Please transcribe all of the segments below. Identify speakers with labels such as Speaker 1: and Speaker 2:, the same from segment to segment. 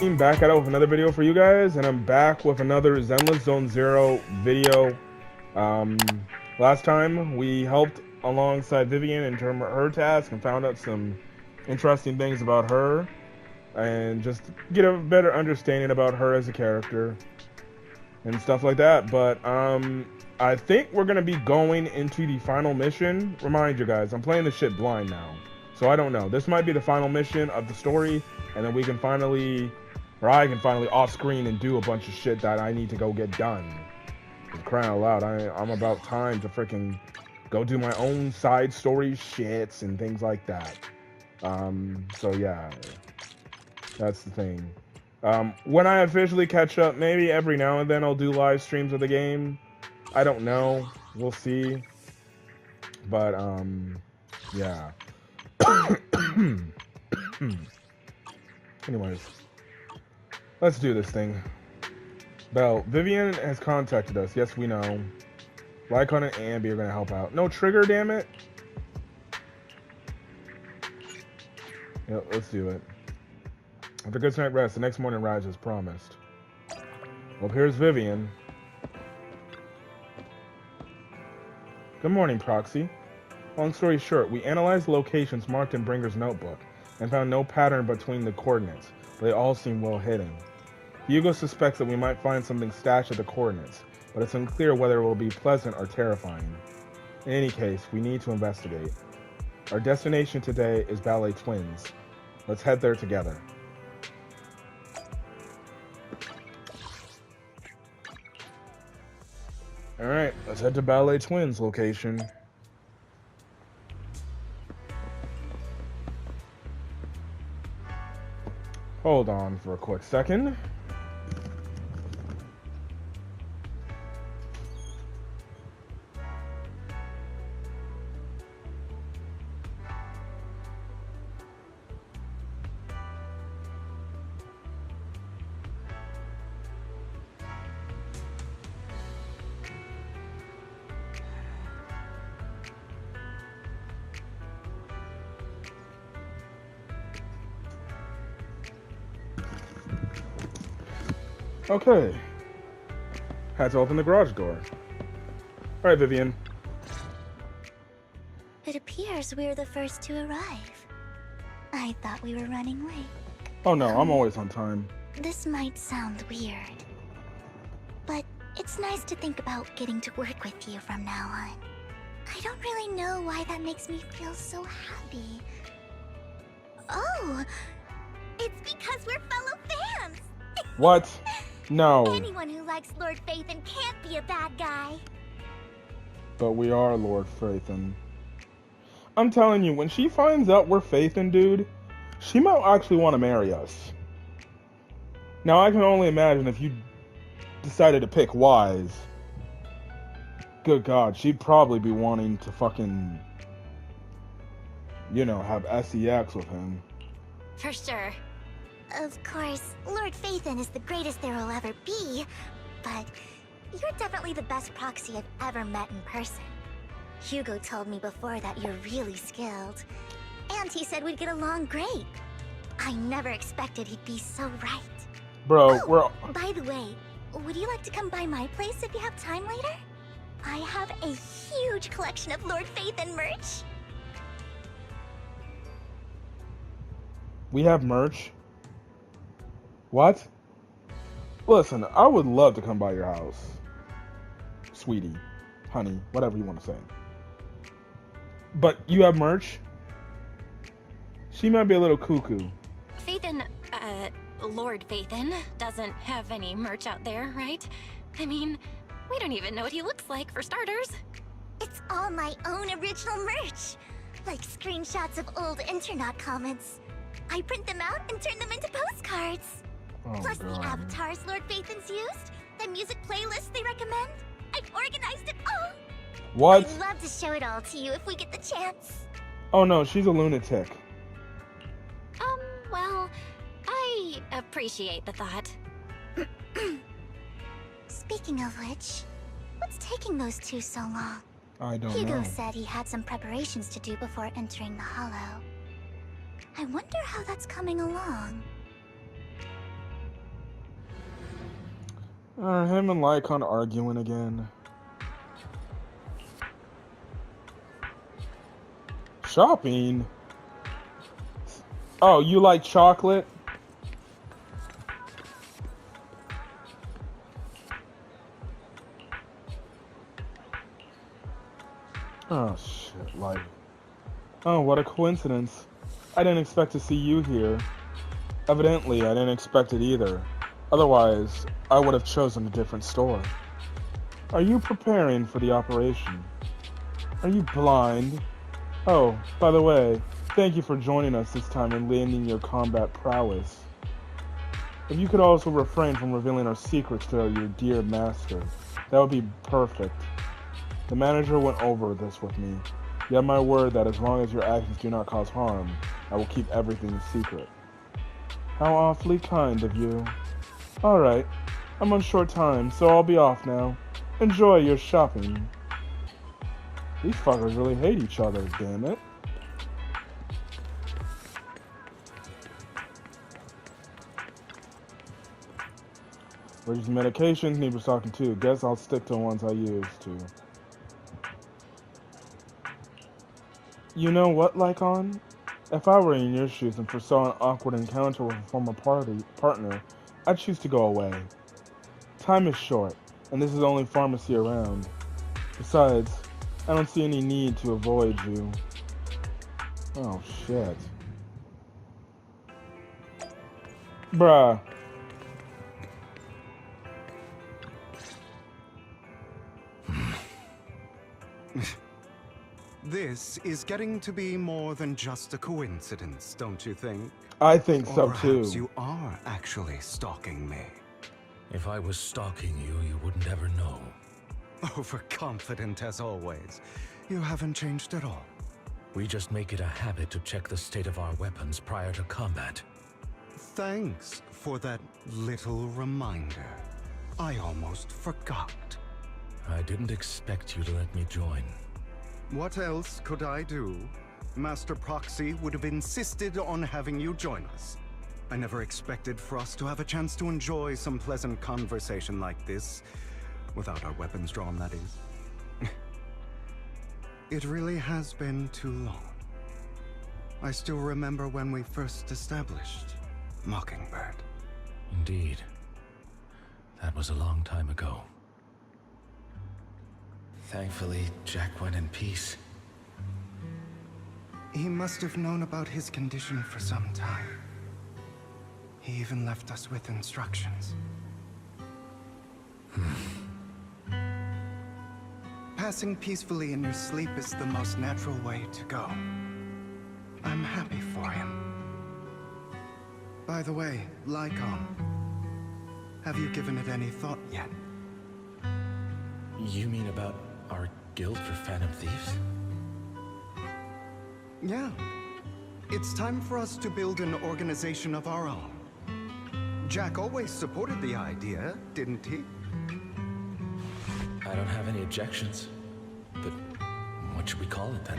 Speaker 1: I'm back at it with another video for you guys, and I'm back with another Zenless Zone Zero video. Last time we helped alongside Vivian in terms of her task and found out some interesting things about her and just get a better understanding about her as a character and stuff like that. But I think we're gonna be going into the final mission. Remind you guys, I'm playing this shit blind now, so I don't know. This might be the final mission of the story, and then we can finally, or I can finally off screen and do a bunch of shit that I need to go get done. Crying out loud, I'm about time to freaking go do my own side story shits and things like that. So yeah, that's the thing. When I officially catch up, maybe every now and then I'll do live streams of the game. I don't know. We'll see. But, yeah. Anyways. Let's do this thing. Belle, Vivian has contacted us. Yes, we know. Lycon and Ambi are going to help out. No trigger, damn it. Yep, let's do it. After a good night rest, the next morning rise as promised. Well, here's Vivian. Good morning, Proxy. Long story short, we analyzed locations marked in Bringer's notebook and found no pattern between the coordinates. They all seem well hidden. Hugo suspects that we might find something stashed at the coordinates, but it's unclear whether it will be pleasant or terrifying. In any case, we need to investigate. Our destination today is Ballet Twins. Let's head there together. Alright, let's head to Ballet Twins location. Hold on for a quick second. Okay. Had to open the garage door. Alright, Vivian.
Speaker 2: It appears we're the first to arrive. I thought we were running late.
Speaker 1: Oh no, I'm always on time.
Speaker 2: This might sound weird, but it's nice to think about getting to work with you from now on. I don't really know why that makes me feel so happy. Oh, it's because we're fellow fans!
Speaker 1: What? No.
Speaker 2: Anyone who likes Lord Phaethon can't be a bad guy.
Speaker 1: But we are Lord Phaethon. I'm telling you, when she finds out we're Phaethon, dude, she might actually want to marry us. Now, I can only imagine if you decided to pick Wise. Good God, she'd probably be wanting to fucking, you know, have sex with him.
Speaker 2: For sure. Of course, Lord Phaethon is the greatest there will ever be, but you're definitely the best proxy I've ever met in person. Hugo told me before that you're really skilled, and he said we'd get along great. I never expected he'd be so right.
Speaker 1: Bro,
Speaker 2: oh, by the way, would you like to come by my place if you have time later? I have a huge collection of Lord Phaethon merch.
Speaker 1: We have merch? What? Listen, I would love to come by your house. Sweetie, honey, whatever you want to say. But you have merch? She might be a little cuckoo.
Speaker 3: Phaethon, Lord Phaethon doesn't have any merch out there, right? I mean, we don't even know what he looks like, for starters.
Speaker 2: It's all my own original merch. Like screenshots of old Internet comments. I print them out and turn them into postcards.
Speaker 1: Oh,
Speaker 2: Plus
Speaker 1: God.
Speaker 2: the avatars Lord Phaethon's used, the music playlists they recommend. I've organized it all.
Speaker 1: What?
Speaker 2: I'd love to show it all to you if we get the chance.
Speaker 1: Oh no, she's a lunatic.
Speaker 3: Well, I appreciate the thought.
Speaker 2: Speaking of which, what's taking those two so long?
Speaker 1: I don't
Speaker 2: Hugo
Speaker 1: know.
Speaker 2: said he had some preparations to do before entering the Hollow. I wonder how that's coming along.
Speaker 1: Him and Lycon arguing again. Shopping? Oh, you like chocolate? Oh, shit, like... Oh, what a coincidence. I didn't expect to see you here. Evidently, I didn't expect it either. Otherwise, I would have chosen a different store. Are you preparing for the operation? Are you blind? Oh, by the way, thank you for joining us this time and lending your combat prowess. If you could also refrain from revealing our secrets to your dear master, that would be perfect. The manager went over this with me. You have my word that as long as your actions do not cause harm, I will keep everything a secret. How awfully kind of you. Alright, I'm on short time, so I'll be off now. Enjoy your shopping. These fuckers really hate each other, damn it. Where's these medications? Need was talking to. Guess I'll stick to the ones I used to. You know what, Lycon? If I were in your shoes and foresaw an awkward encounter with a former partner, I'd choose to go away. Time is short, and this is the only pharmacy around. Besides, I don't see any need to avoid you. Oh, shit. Bruh.
Speaker 4: This is getting to be more than just a coincidence, don't you think?
Speaker 1: I think
Speaker 4: Or
Speaker 1: so
Speaker 4: perhaps
Speaker 1: too.
Speaker 4: you are actually stalking me.
Speaker 5: If I was stalking you, you wouldn't ever know.
Speaker 4: Overconfident as always. You haven't changed at all.
Speaker 5: We just make it a habit to check the state of our weapons prior to combat.
Speaker 4: Thanks for that little reminder. I almost forgot.
Speaker 5: I didn't expect you to let me join.
Speaker 4: What else could I do? Master Proxy would have insisted on having you join us. I never expected for us to have a chance to enjoy some pleasant conversation like this. Without our weapons drawn, that is. It really has been too long. I still remember when we first established Mockingbird.
Speaker 5: Indeed. That was a long time ago. Thankfully, Jack went in peace.
Speaker 4: He must have known about his condition for some time. He even left us with instructions. Passing peacefully in your sleep is the most natural way to go. I'm happy for him. By the way, Lycon, have you given it any thought yet?
Speaker 5: You mean about our guild for Phantom Thieves?
Speaker 4: Yeah. It's time for us to build an organization of our own. Jack always supported the idea, didn't he?
Speaker 5: I don't have any objections. But what should we call it then?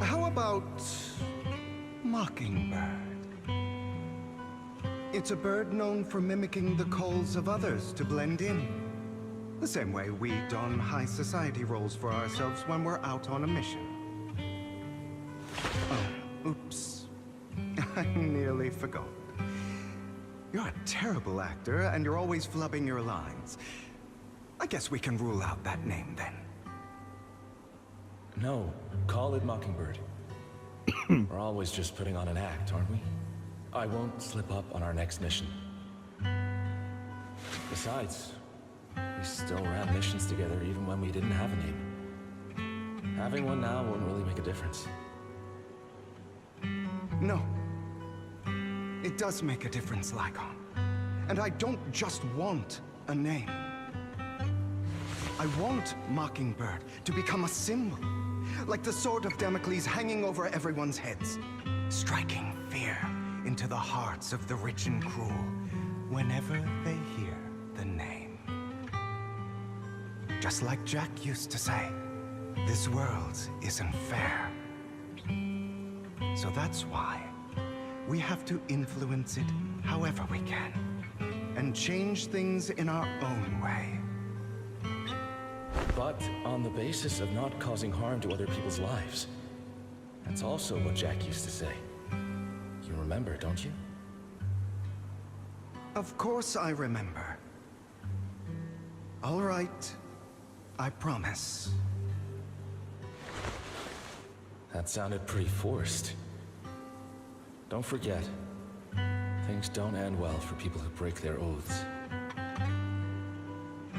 Speaker 4: How about Mockingbird? It's a bird known for mimicking the calls of others to blend in. The same way we don high society roles for ourselves when we're out on a mission. Oh, oops. I nearly forgot. You're a terrible actor, and you're always flubbing your lines. I guess we can rule out that name then.
Speaker 5: No, call it Mockingbird. We're always just putting on an act, aren't we? I won't slip up on our next mission. Besides, we still ran missions together even when we didn't have a name. Having one now won't really make a difference.
Speaker 4: No. It does make a difference, Lycon. And I don't just want a name. I want Mockingbird to become a symbol. Like the sword of Damocles hanging over everyone's heads. Striking fear into the hearts of the rich and cruel whenever they hear the name. Just like Jack used to say, this world isn't fair. So that's why we have to influence it however we can. and change things in our own way.
Speaker 5: But on the basis of not causing harm to other people's lives. That's also what Jack used to say. You remember, don't you?
Speaker 4: Of course I remember. All right. I promise.
Speaker 5: That sounded pretty forced. Don't forget, things don't end well for people who break their oaths.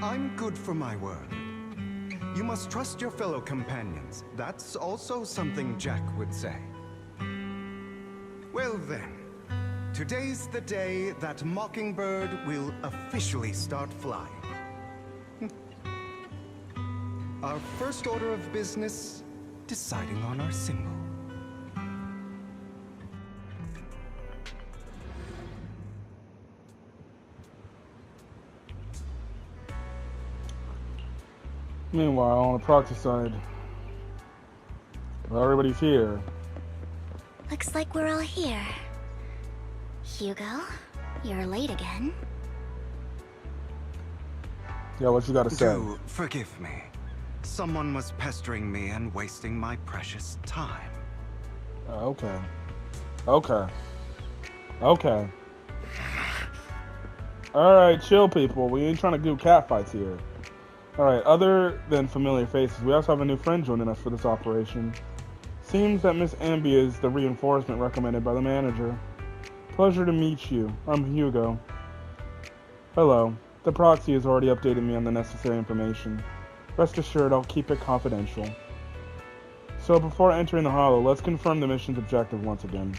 Speaker 4: I'm good for my word. You must trust your fellow companions. That's also something Jack would say. Well then, today's the day that Mockingbird will officially start flying. Our first order of business, deciding on our symbol.
Speaker 1: Meanwhile, on the proxy side, well, everybody's here.
Speaker 2: Looks like we're all here. Hugo, you're late again.
Speaker 1: Yeah, what you gotta say?
Speaker 4: Do forgive me. Someone was pestering me and wasting my precious time.
Speaker 1: Okay. Okay. Okay. Alright, chill people. We ain't trying to do catfights here. Alright, other than familiar faces, we also have a new friend joining us for this operation. Seems that Miss Ambi is the reinforcement recommended by the manager. Pleasure to meet you. I'm Hugo. Hello. The proxy has already updated me on the necessary information. Rest assured, I'll keep it confidential. So before entering the hollow, let's confirm the mission's objective once again.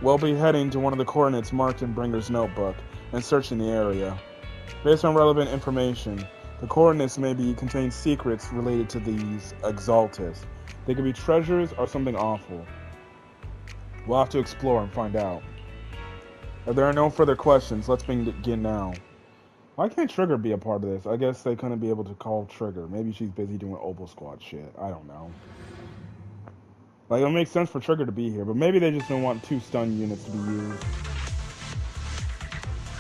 Speaker 1: We'll be heading to one of the coordinates marked in Bringer's notebook and searching the area. Based on relevant information, the coordinates may contain secrets related to these Exaltus. They could be treasures or something awful. We'll have to explore and find out. If there are no further questions, let's begin now. Why can't Trigger be a part of this? I guess they couldn't be able to call Trigger. Maybe she's busy doing Opal Squad shit. I don't know. Like, it makes sense for Trigger to be here, but maybe they just don't want 2 stun units to be used.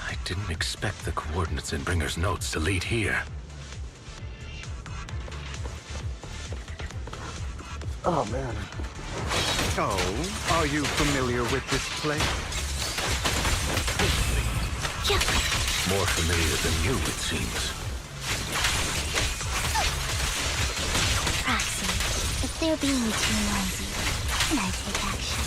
Speaker 6: I didn't expect the coordinates in Bringer's notes to lead here.
Speaker 1: Oh, man.
Speaker 4: Oh, are you familiar with this place?
Speaker 6: More familiar than you, it seems.
Speaker 2: Proxy, if they're being too noisy, can I take action?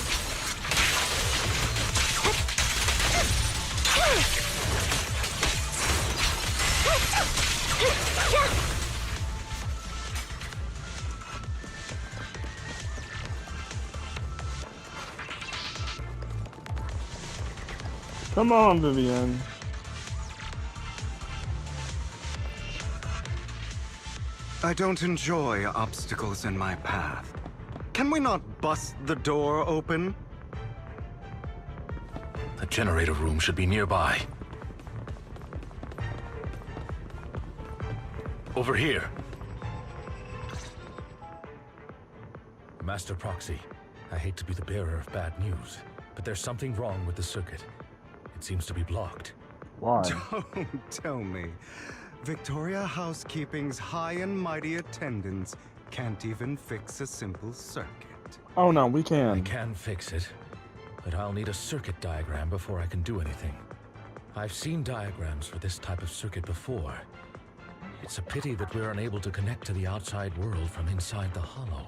Speaker 1: Come on, Vivian.
Speaker 4: I don't enjoy obstacles in my path. Can we not bust the door open?
Speaker 6: The generator room should be nearby. Over here.
Speaker 5: Master Proxy, I hate to be the bearer of bad news, but there's something wrong with the circuit. It seems to be blocked.
Speaker 1: Why?
Speaker 4: Don't tell me. Victoria Housekeeping's high and mighty attendants can't even fix a simple circuit.
Speaker 1: Oh no, we
Speaker 5: I
Speaker 1: can.
Speaker 5: can fix it, but I'll need a circuit diagram before I can do anything. I've seen diagrams for this type of circuit before. It's a pity that we're unable to connect to the outside world from inside the hollow.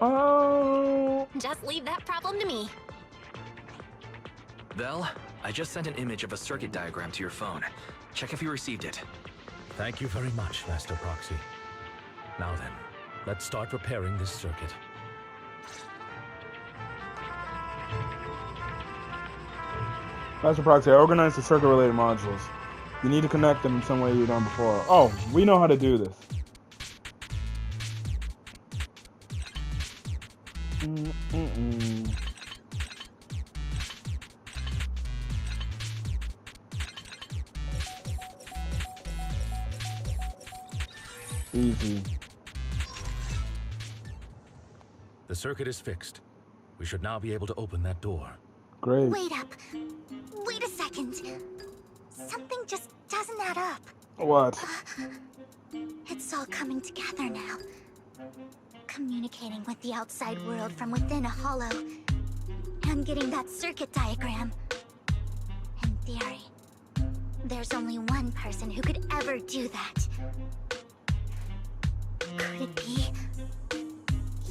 Speaker 1: Oh.
Speaker 3: Just leave that problem to me.
Speaker 7: Vel, I just sent an image of a circuit diagram to your phone. Check if you received it.
Speaker 5: Thank you very much, Master Proxy. Now then, let's start repairing this circuit.
Speaker 1: Master Proxy, I organized the circuit-related modules. You need to connect them in some way you've done before. Oh, we know how to do this. Easy.
Speaker 5: The circuit is fixed. We should now be able to open that door.
Speaker 1: Great.
Speaker 2: Wait up. Wait a second. something just doesn't add up.
Speaker 1: What?
Speaker 2: It's all coming together now. Communicating with the outside world from within a hollow. I'm getting that circuit diagram. In theory, there's only one person who could ever do that. Could it be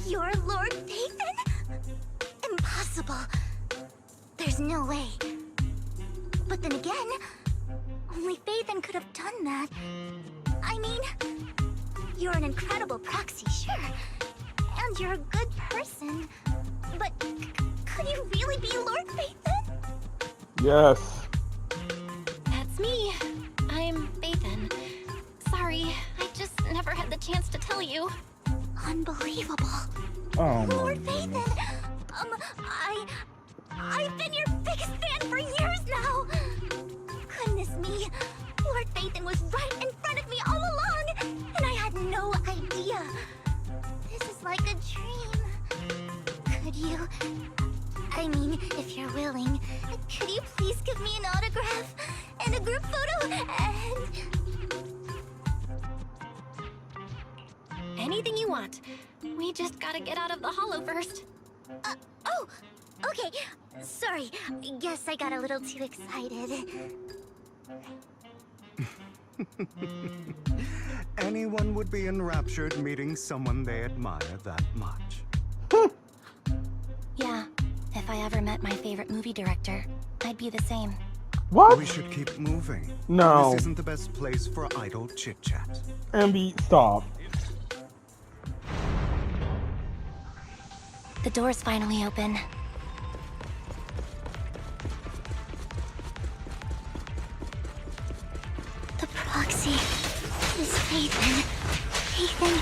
Speaker 2: your Lord Phaethon? Impossible. There's no way. But then again, only Phaethon could have done that. I mean, you're an incredible proxy, sure. And you're a good person. But could you really be Lord Phaethon?
Speaker 1: Yes.
Speaker 3: That's me. I'm Phaethon. Sorry, I just never had the chance to tell you.
Speaker 2: Unbelievable.
Speaker 1: Oh my
Speaker 2: Lord
Speaker 1: goodness.
Speaker 2: Phaethon! I've been your biggest fan for years now! Goodness me, Lord Phaethon was right in front of me all along, and I had no idea. This is like a dream. Could you... I mean, if you're willing, could you please give me an autograph and a group photo and...
Speaker 3: Anything you want. We just gotta get out of the hollow first.
Speaker 2: Oh! Okay, sorry. Guess I got a little too excited.
Speaker 4: Anyone would be enraptured meeting someone they admire that much.
Speaker 3: Yeah, if I ever met my favorite movie director, I'd be the same.
Speaker 1: What?
Speaker 4: We should keep moving.
Speaker 1: No.
Speaker 4: This isn't the best place for idle chit-chat.
Speaker 1: Ambi, stop.
Speaker 3: The door's finally open.
Speaker 2: The proxy is Phaethon. Phaethon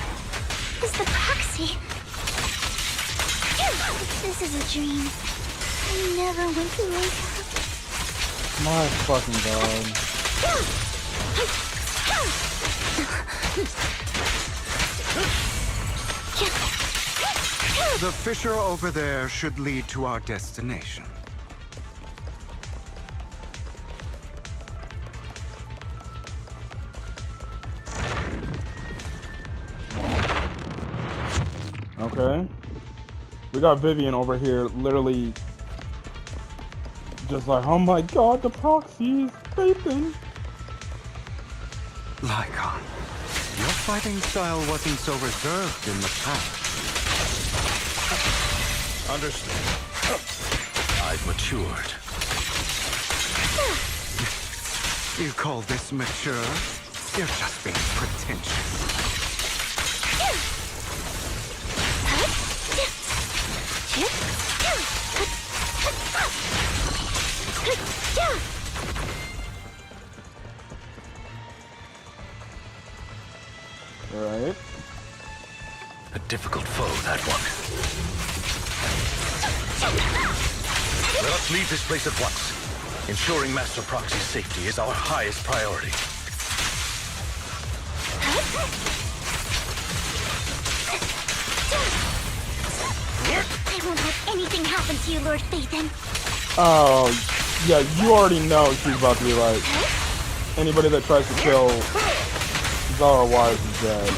Speaker 2: is the proxy. This is a dream. I never went to wake up.
Speaker 1: My fucking god.
Speaker 4: The fissure over there should lead to our destination.
Speaker 1: Okay. We got Vivian over here literally just like, oh my god, the proxy is Phaethon.
Speaker 4: Lycon, your fighting style wasn't so reserved in the past.
Speaker 5: Understood. I've matured.
Speaker 4: You call this mature? You're just being pretentious.
Speaker 1: Alright.
Speaker 5: A difficult foe, that one. Let us leave this place at once. Ensuring Master Proxy's safety is our highest priority.
Speaker 2: I won't let anything happen to you, Lord Phaethon.
Speaker 1: Oh, yeah, you already know she's about to be like, anybody that tries to kill Zara Wise is dead.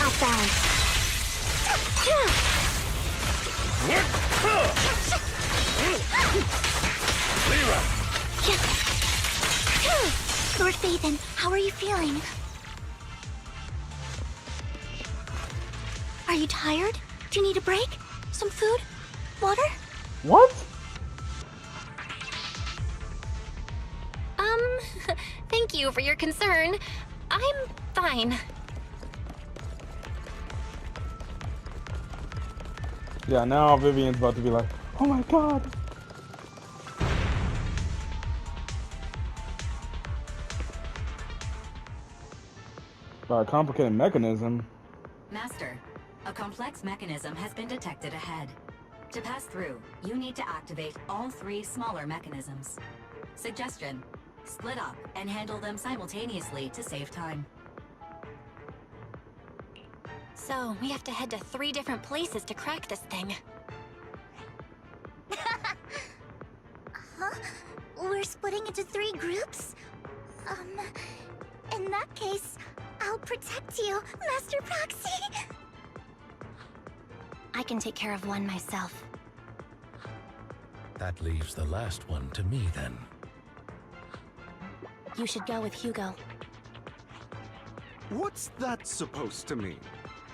Speaker 2: Outbound. Lord Phaethon, how are you feeling? Are you tired? Do you need a break? Some food? Water?
Speaker 1: What?
Speaker 3: Thank you for your concern. I'm fine.
Speaker 1: Yeah, now Vivian's about to be like, oh my god. By a complicated mechanism.
Speaker 8: Master, a complex mechanism has been detected ahead. To pass through, you need to activate all 3 smaller mechanisms. Suggestion: split up and handle them simultaneously to save time.
Speaker 3: So, we have to head to 3 different places to crack this thing.
Speaker 2: Huh? We're splitting into 3 groups? In that case, I'll protect you, Master Proxy!
Speaker 3: I can take care of one myself.
Speaker 5: That leaves the last one to me, then.
Speaker 3: You should go with Hugo.
Speaker 4: What's that supposed to mean?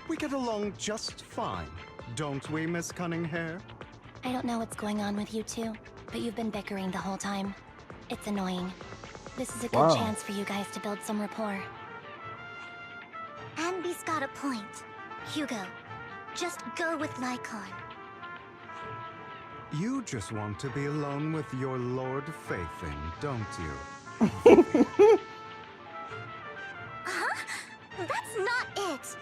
Speaker 4: We get along just fine, don't we, Miss Cunninghair?
Speaker 3: I don't know what's going on with you two, but you've been bickering the whole time. It's annoying. This is a good chance for you guys to build some rapport.
Speaker 2: Anby's got a point. Hugo, just go with Lycon.
Speaker 4: You just want to be alone with your Lord Faithin, don't you?
Speaker 2: Huh? That's not it!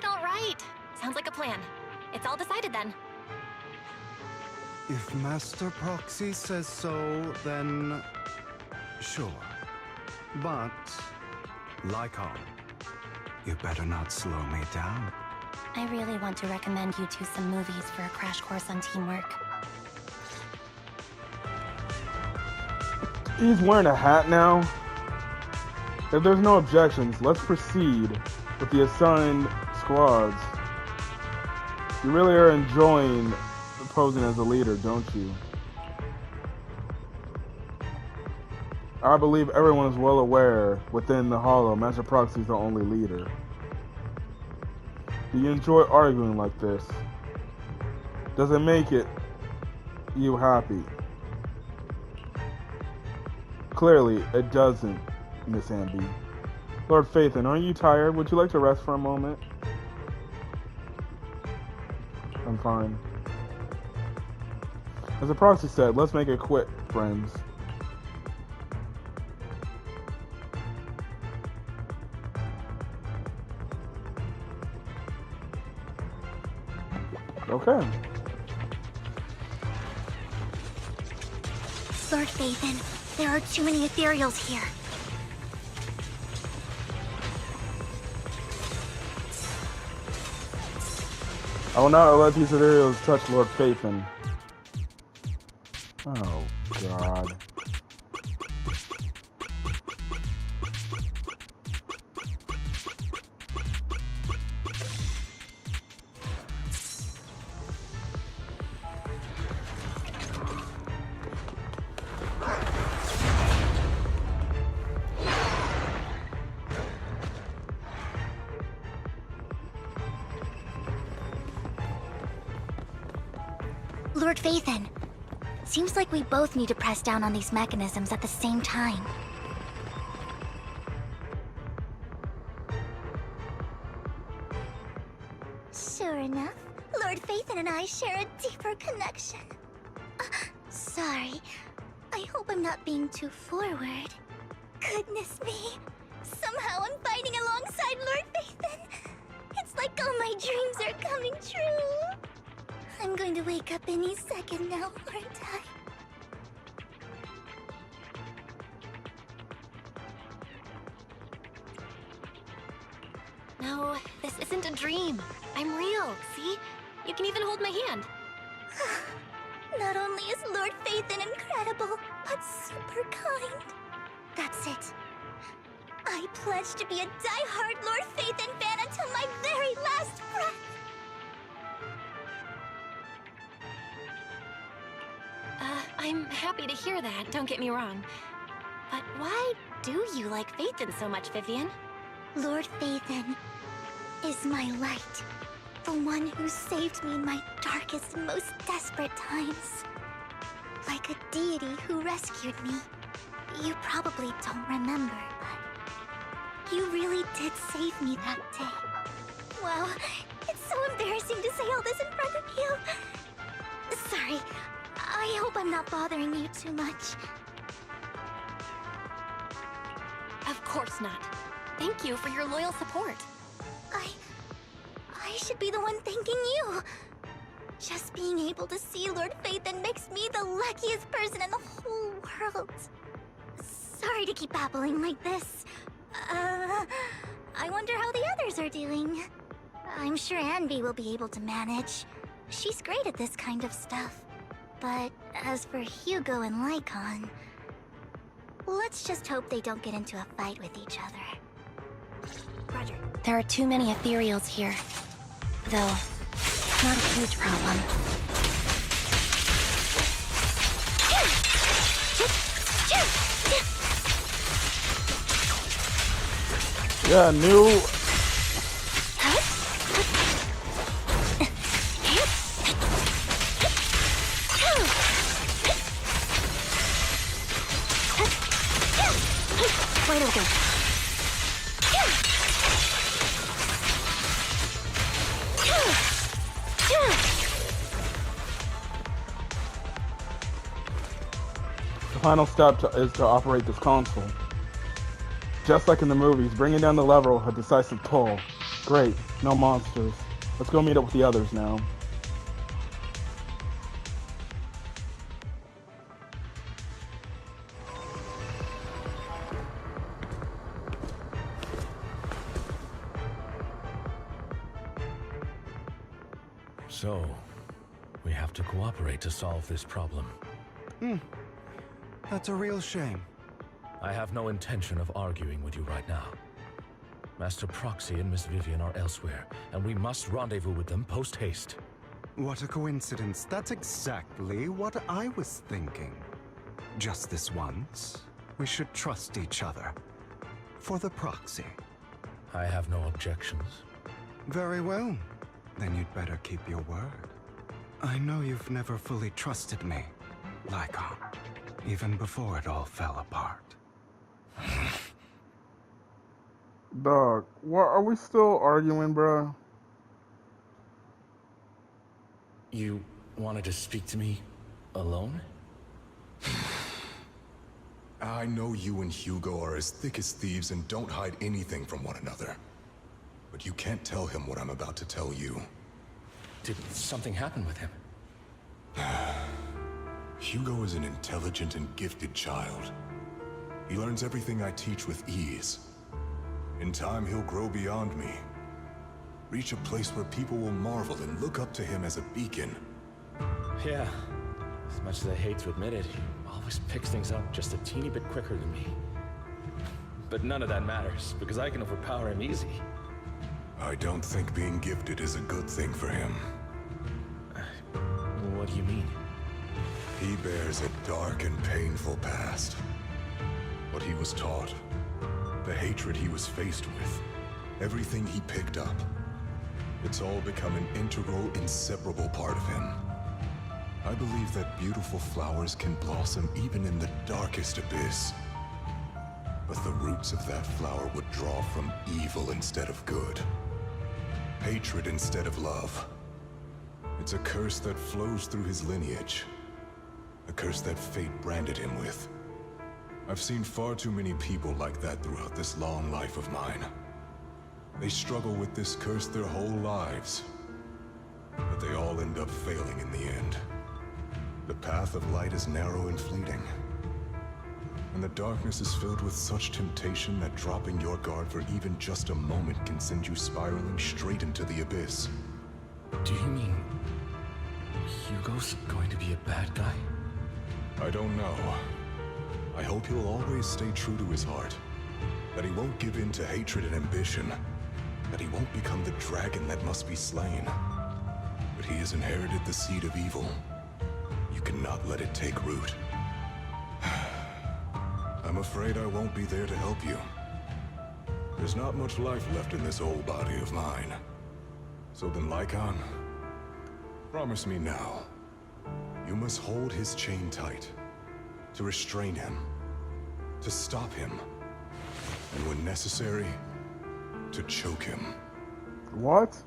Speaker 3: All right. Sounds like a plan. It's all decided then.
Speaker 4: If Master Proxy says so, then sure. But, Lycon, you better not slow me down.
Speaker 3: I really want to recommend you two some movies for a crash course on teamwork.
Speaker 1: He's wearing a hat now. If there's no objections, let's proceed with the assigned squads. You really are enjoying posing as a leader, don't you? I believe everyone is well aware within the Hollow, Master Proxy is the only leader. Do you enjoy arguing like this? Does it make you happy? Clearly, it doesn't, Miss Amby. Lord Faithin, aren't you tired? Would you like to rest for a moment? I'm fine. As the proxy said, let's make it quick, friends. Okay.
Speaker 2: Lord Faithin, there are too many ethereals here.
Speaker 1: I will not let these ethereals touch Lord Faithin. Oh, God.
Speaker 2: Lord Faithin, seems like we both need to press down on these mechanisms at the same time. Sure enough, Lord Faithin and I share a deeper connection. Sorry, I hope I'm not being too forward. Goodness me, somehow I'm fighting alongside Lord Faithin. It's like all my dreams are coming true. I'm going to wake up any second now, aren't I?
Speaker 3: No, this isn't a dream. I'm real, see? You can even hold my hand.
Speaker 2: Not only is Lord Faithin incredible, but super kind. That's it. I pledge to be a die-hard Lord Faithin fan until my very last breath.
Speaker 3: I'm happy to hear that, don't get me wrong. But why do you like Faithin so much, Vivian?
Speaker 2: Lord Faithin is my light. The one who saved me in my darkest, most desperate times. Like a deity who rescued me. You probably don't remember, but you really did save me that day. Wow, it's so embarrassing to say all this in front of you. Sorry, I hope I'm not bothering you too much.
Speaker 3: Of course not. Thank you for your loyal support.
Speaker 2: I should be the one thanking you. Just being able to see Lord Faithin makes me the luckiest person in the whole world. Sorry to keep babbling like this. I wonder how the others are doing. I'm sure Anby will be able to manage. She's great at this kind of stuff. But as for Hugo and Lycon, let's just hope they don't get into a fight with each other.
Speaker 3: Roger. There are too many ethereals here. Though, it's not a huge problem.
Speaker 1: Yeah, new.
Speaker 3: Wide open.
Speaker 1: The final step is to operate this console. Just like in the movies, bringing down the level, a decisive pull. Great, no monsters. Let's go meet up with the others now.
Speaker 5: So, we have to cooperate to solve this problem.
Speaker 4: That's a real shame.
Speaker 5: I have no intention of arguing with you right now. Master Proxy and Miss Vivian are elsewhere, and we must rendezvous with them post-haste.
Speaker 4: What a coincidence. That's exactly what I was thinking. Just this once, we should trust each other. For the Proxy.
Speaker 5: I have no objections.
Speaker 4: Very well. Then you'd better keep your word. I know you've never fully trusted me, Lycon, even before it all fell apart.
Speaker 1: Dog, what are we still arguing, bro?
Speaker 5: You wanted to speak to me alone?
Speaker 9: I know you and Hugo are as thick as thieves and don't hide anything from one another. But you can't tell him what I'm about to tell you.
Speaker 5: Did something happen with him?
Speaker 9: Hugo is an intelligent and gifted child. He learns everything I teach with ease. In time, he'll grow beyond me. Reach a place where people will marvel and look up to him as a beacon.
Speaker 5: Yeah. As much as I hate to admit it, he always picks things up just a teeny bit quicker than me. But none of that matters, because I can overpower him easy.
Speaker 9: I don't think being gifted is a good thing for him.
Speaker 5: What do you mean?
Speaker 9: He bears a dark and painful past. What he was taught, the hatred he was faced with, everything he picked up. It's all become an integral, inseparable part of him. I believe that beautiful flowers can blossom even in the darkest abyss. But the roots of that flower would draw from evil instead of good. Hatred instead of love. It's a curse that flows through his lineage. A curse that fate branded him with. I've seen far too many people like that throughout this long life of mine. They struggle with this curse their whole lives. But they all end up failing in the end. The path of light is narrow and fleeting. And the darkness is filled with such temptation that dropping your guard for even just a moment can send you spiraling straight into the abyss.
Speaker 5: Do you mean Hugo's going to be a bad guy?
Speaker 9: I don't know. I hope he'll always stay true to his heart. That he won't give in to hatred and ambition. That he won't become the dragon that must be slain. But he has inherited the seed of evil. You cannot let it take root. I'm afraid I won't be there to help you. There's not much life left in this old body of mine. So then, Lycon, promise me now. You must hold his chain tight. To restrain him. To stop him. And when necessary, to choke him.
Speaker 1: What?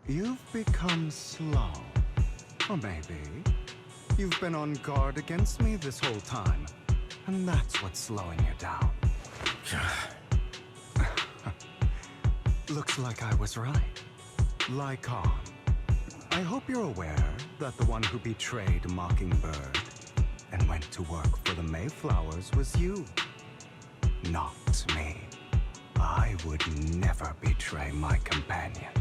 Speaker 4: You've become slow. Or maybe you've been on guard against me this whole time. And that's what's slowing you down. Looks like I was right. Lycon, I hope you're aware that the one who betrayed Mockingbird and went to work for the Mayflowers was you. Not me. I would never betray my companion.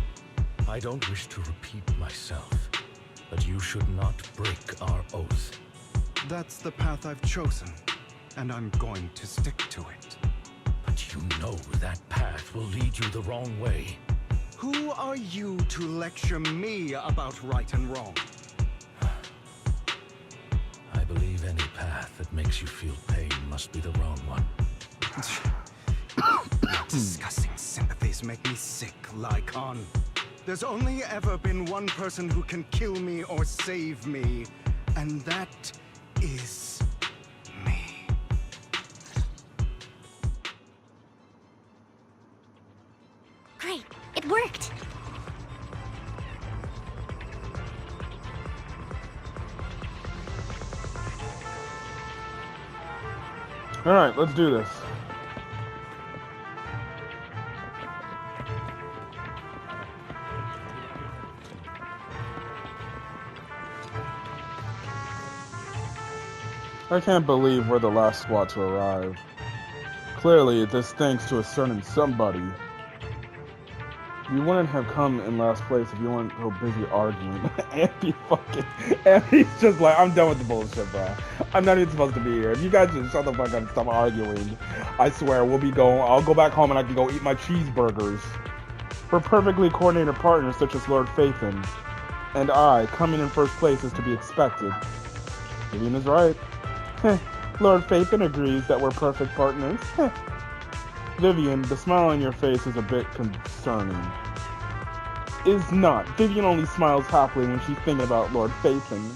Speaker 5: I don't wish to repeat myself, but you should not break our oath.
Speaker 4: That's the path I've chosen, and I'm going to stick to it.
Speaker 5: But you know that path will lead you the wrong way.
Speaker 4: Who are you to lecture me about right and wrong?
Speaker 5: I believe any path that makes you feel pain must be the wrong one.
Speaker 4: Your disgusting sympathies make me sick, Lycon. There's only ever been one person who can kill me or save me, and that is me.
Speaker 2: Great, it worked.
Speaker 1: All right, let's do this. I can't believe we're the last squad to arrive. Clearly, this thanks to a certain somebody. You wouldn't have come in last place if you weren't so busy arguing. Andy's just like, I'm done with the bullshit, bro. I'm not even supposed to be here. If you guys just shut the fuck up and stop arguing, I swear we'll be going. I'll go back home and I can go eat my cheeseburgers. For perfectly coordinated partners such as Lord Phaethon and I, coming in first place is to be expected. Vivian is right. Lord Phaethon agrees that we're perfect partners. Vivian, the smile on your face is a bit concerning. Is not. Vivian only smiles happily when she's thinking about Lord Phaethon.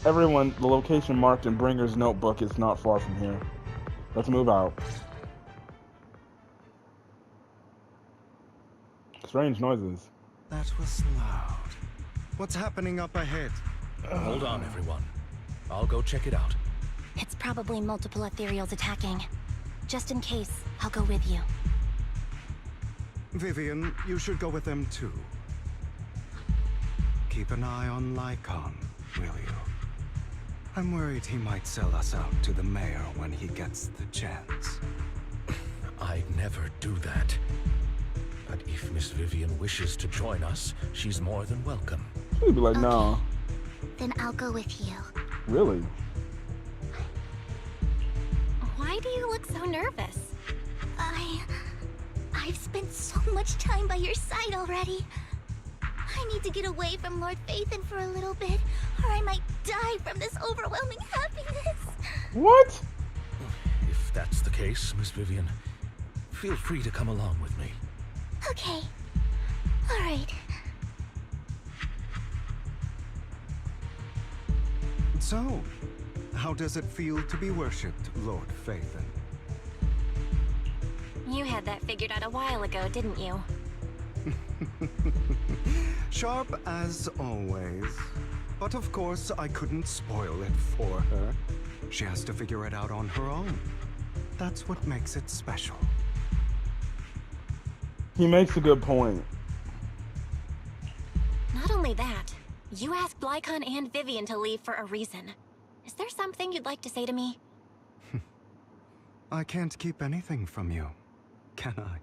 Speaker 1: Everyone, the location marked in Bringer's notebook is not far from here. Let's move out. Strange noises.
Speaker 4: That was loud. What's happening up ahead?
Speaker 5: Hold on, everyone. I'll go check it out.
Speaker 2: It's probably multiple ethereals attacking. Just in case, I'll go with you.
Speaker 4: Vivian, you should go with them too. Keep an eye on Lycon, will you? I'm worried he might sell us out to the mayor when he gets the chance.
Speaker 5: I'd never do that. But if Miss Vivian wishes to join us, she's more than welcome.
Speaker 1: She'd be like,
Speaker 2: Okay.
Speaker 1: no.
Speaker 2: Then I'll go with you.
Speaker 1: Really?
Speaker 3: Why do you look so nervous?
Speaker 2: I've spent so much time by your side already. I need to get away from Lord Phaethon for a little bit, or I might die from this overwhelming happiness.
Speaker 1: What?
Speaker 5: If that's the case, Miss Vivian, feel free to come along with me.
Speaker 2: Okay. All right.
Speaker 4: So, how does it feel to be worshipped, Lord Phaethon?
Speaker 3: You had that figured out a while ago, didn't you?
Speaker 4: Sharp as always. But of course, I couldn't spoil it for her. She has to figure it out on her own. That's what makes it special.
Speaker 1: He makes a good point.
Speaker 3: Not only that, you asked Lycon and Vivian to leave for a reason. Is there something you'd like to say to me?
Speaker 4: I can't keep anything from you, can I?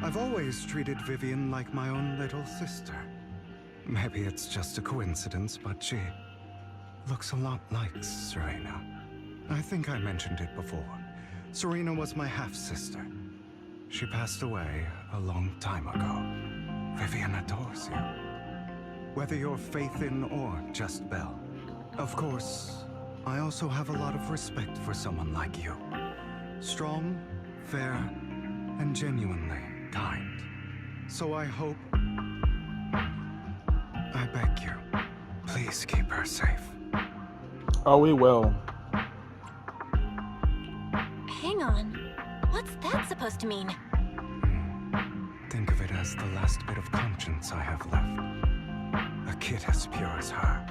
Speaker 4: I've always treated Vivian like my own little sister. Maybe it's just a coincidence, but she looks a lot like Serena. I think I mentioned it before. Serena was my half-sister. She passed away a long time ago. Vivian adores you. Whether you're Phaethon or just Belle. Of course, I also have a lot of respect for someone like you. Strong, fair, and genuinely kind. So I hope... I beg you, please keep her safe.
Speaker 1: Oh, we will.
Speaker 3: Hang on. What's that supposed to mean?
Speaker 4: Think of it as the last bit of conscience I have left. A kid as pure as her.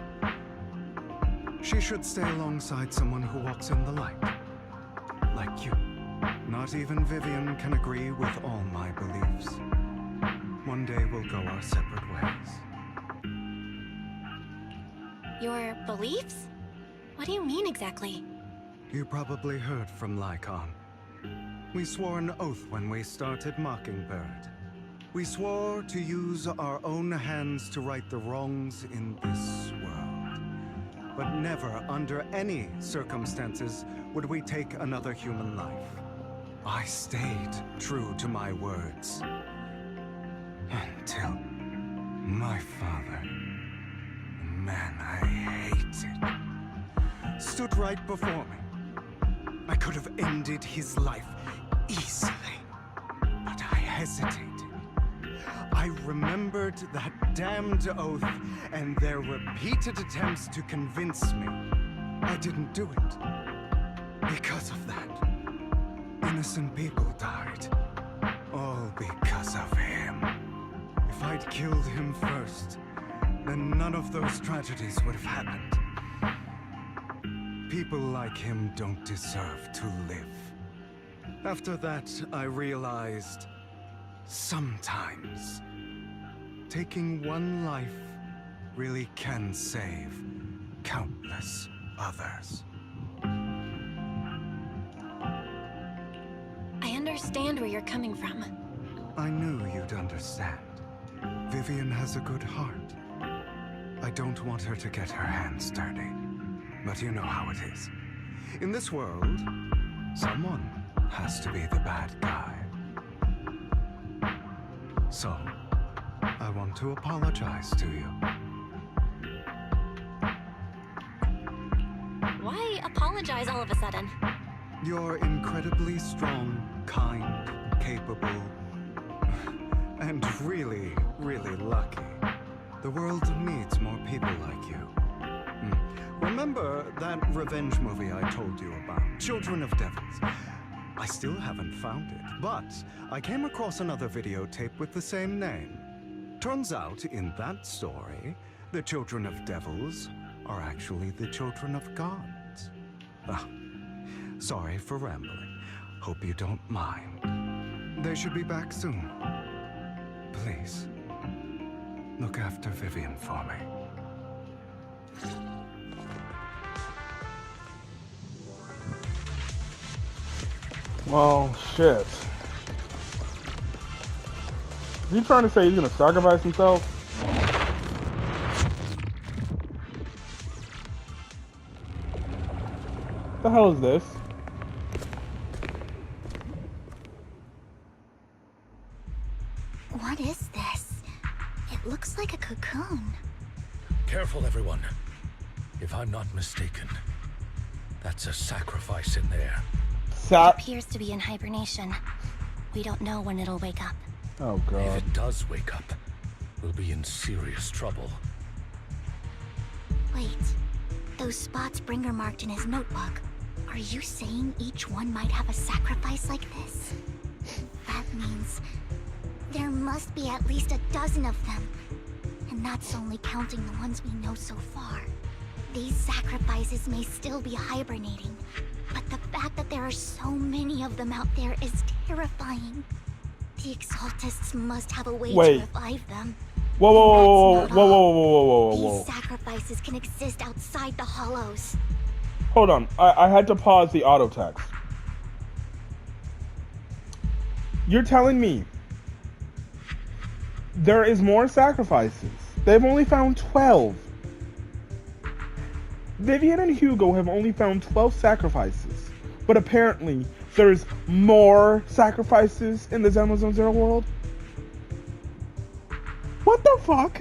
Speaker 4: She should stay alongside someone who walks in the light. Like you. Not even Vivian can agree with all my beliefs. One day we'll go our separate ways.
Speaker 3: Your beliefs? What do you mean exactly?
Speaker 4: You probably heard from Lycon. We swore an oath when we started Mockingbird. We swore to use our own hands to right the wrongs in this world. But never, under any circumstances, would we take another human life. I stayed true to my words. Until my father, the man I hated, stood right before me. I could have ended his life easily, but I hesitated. I remembered that damned oath and their repeated attempts to convince me I didn't do it. Because of that, innocent people died. All because of him. If I'd killed him first, then none of those tragedies would have happened. People like him don't deserve to live. After that, I realized sometimes taking one life really can save countless others.
Speaker 3: I understand where you're coming from.
Speaker 4: I knew you'd understand. Vivian has a good heart. I don't want her to get her hands dirty. But you know how it is. In this world, someone has to be the bad guy. So, I want to apologize to you.
Speaker 3: Why apologize all of a sudden?
Speaker 4: You're incredibly strong, kind, capable, and really, really lucky. The world needs more people like you. Remember that revenge movie I told you about, Children of Devils? I still haven't found it, but I came across another videotape with the same name. Turns out, in that story, the Children of Devils are actually the children of gods. Ah, sorry for rambling. Hope you don't mind. They should be back soon. Please, look after Vivian for me.
Speaker 1: Well, shit. Is he trying to say he's gonna sacrifice himself? What the hell is this?
Speaker 2: What is this? It looks like a cocoon.
Speaker 5: Careful, everyone. If I'm not mistaken, that's a sacrifice in there.
Speaker 3: It appears to be in hibernation. We don't know when it'll wake up.
Speaker 1: Oh god.
Speaker 5: If it does wake up, we'll be in serious trouble.
Speaker 2: Wait, those spots Bringer marked in his notebook. Are you saying each one might have a sacrifice like this? That means there must be at least a dozen of them. And that's only counting the ones we know so far. These sacrifices may still be hibernating, but the fact that there are so many of them out there is terrifying. The Exaltists must have a way to revive them.
Speaker 1: Whoa, whoa, whoa, whoa, whoa, whoa, whoa, whoa, whoa.
Speaker 2: These sacrifices can exist outside the hollows.
Speaker 1: Hold on, I had to pause the auto text. You're telling me there is more sacrifices? They've only found 12. Vivian and Hugo have only found 12 sacrifices, but apparently there's more sacrifices in the Zenless Zone Zero world? What the fuck?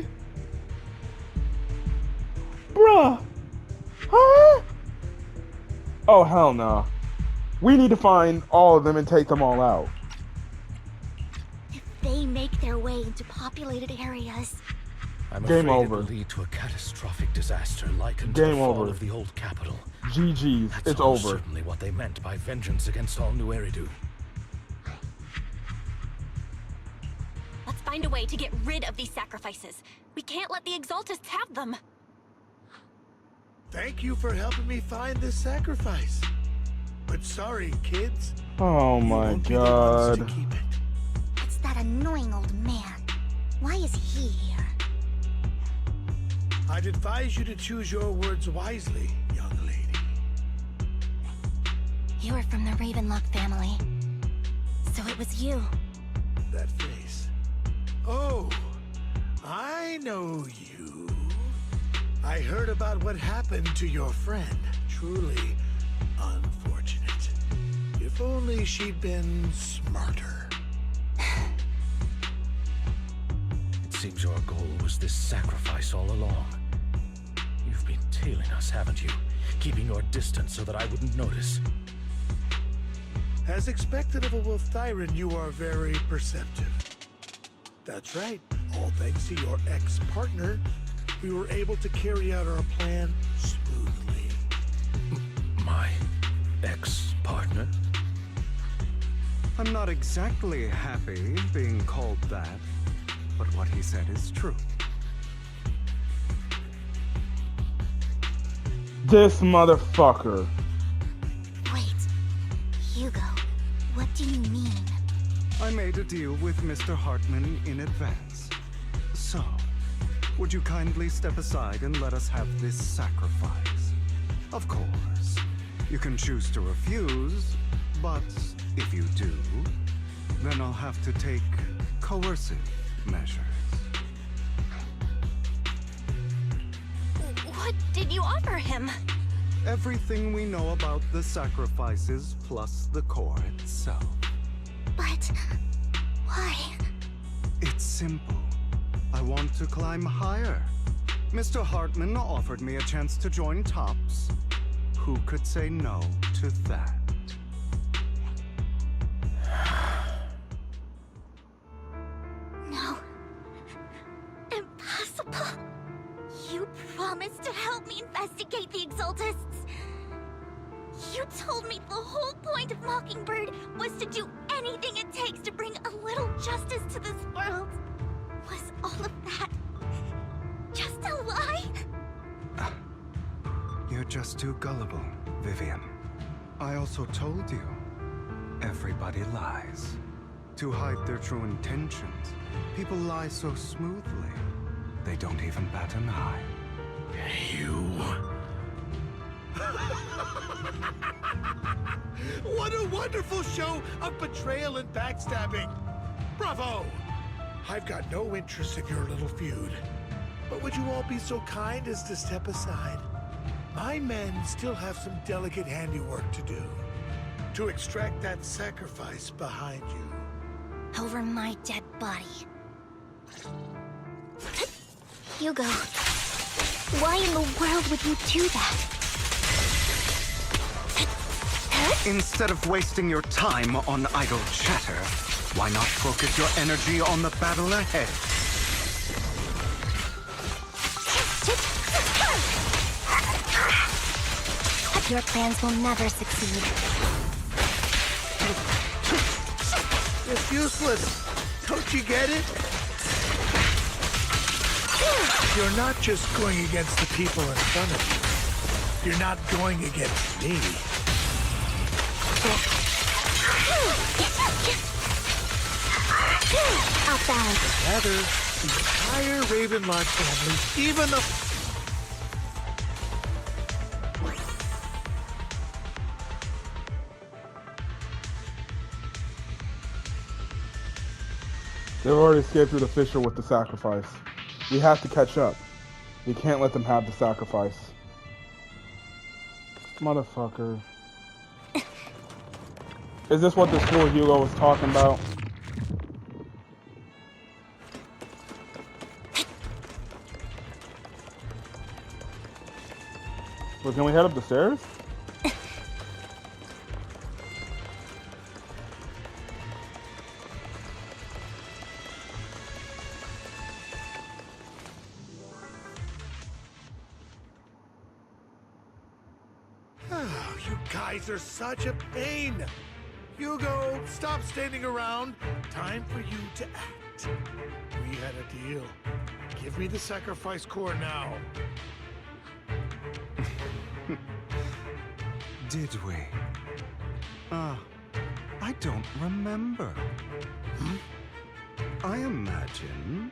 Speaker 1: Bruh. Huh? Oh, hell no. We need to find all of them and take them all out.
Speaker 2: If they make their way into populated areas,
Speaker 5: I'm
Speaker 1: Game
Speaker 5: afraid
Speaker 1: over.
Speaker 5: it will lead to a catastrophic disaster likened to
Speaker 1: Game
Speaker 5: the fall
Speaker 1: over.
Speaker 5: of the old capital.
Speaker 1: GG's.
Speaker 5: That's
Speaker 1: It's
Speaker 5: almost
Speaker 1: over.
Speaker 5: certainly what they meant by vengeance against all New Eridu.
Speaker 3: Let's find a way to get rid of these sacrifices. We can't let the Exaltists have them.
Speaker 10: Thank you for helping me find this sacrifice. But sorry, kids.
Speaker 1: Oh
Speaker 10: You
Speaker 1: my
Speaker 10: won't be the ones to
Speaker 1: god.
Speaker 10: keep it.
Speaker 2: it's that annoying old man. Why is he here?
Speaker 10: I'd advise you to choose your words wisely, young lady.
Speaker 2: You are from the Ravenlock family. So it was you.
Speaker 10: That face. Oh, I know you. I heard about what happened to your friend. Truly unfortunate. If only she'd been smarter.
Speaker 5: It seems your goal was this sacrifice all along. You've been tailing us, haven't you? Keeping your distance so that I wouldn't notice.
Speaker 10: As expected of a wolf tyrant, you are very perceptive. That's right. All thanks to your ex-partner, we were able to carry out our plan smoothly.
Speaker 5: My ex-partner?
Speaker 4: I'm not exactly happy being called that, but what he said is true.
Speaker 1: This motherfucker.
Speaker 2: Wait, Hugo, what do you mean?
Speaker 4: I made a deal with Mr. Hartman in advance. So, would you kindly step aside and let us have this sacrifice? Of course, you can choose to refuse, but if you do, then I'll have to take coercive measures.
Speaker 3: What did you offer him?
Speaker 4: Everything we know about the sacrifices plus the core itself.
Speaker 2: But why?
Speaker 4: It's simple. I want to climb higher. Mr. Hartman offered me a chance to join Tops. Who could say no to that?
Speaker 2: No. Impossible. You promised to help me investigate the Exaltists. You told me the whole point of Mockingbird was to do anything it takes to bring a little justice to this world. Was all of that just a lie?
Speaker 4: You're just too gullible, Vivian. I also told you, everybody lies. To hide their true intentions, people lie so smoothly, they don't even bat an eye.
Speaker 5: You...
Speaker 10: What a wonderful show of betrayal and backstabbing! Bravo! I've got no interest in your little feud. But would you all be so kind as to step aside? My men still have some delicate handiwork to do. To extract that sacrifice behind you.
Speaker 2: Over my dead body. Hugo, why in the world would you do that?
Speaker 4: Instead of wasting your time on idle chatter, why not focus your energy on the battle ahead?
Speaker 2: Your plans will never succeed.
Speaker 10: It's useless. Don't you get it? You're not just going against the people in front of you. You're not going against me.
Speaker 2: Off balance.
Speaker 10: Rather, the entire Ravenlock family, even the...
Speaker 1: They've already escaped through the fissure with the sacrifice. We have to catch up. We can't let them have the sacrifice. Motherfucker. Is this what this fool Hugo was talking about? Well, can we head up the stairs?
Speaker 10: You guys are such a pain. Hugo, stop standing around. Time for you to act. We had a deal. Give me the sacrifice core now.
Speaker 4: Did we? I don't remember. I imagine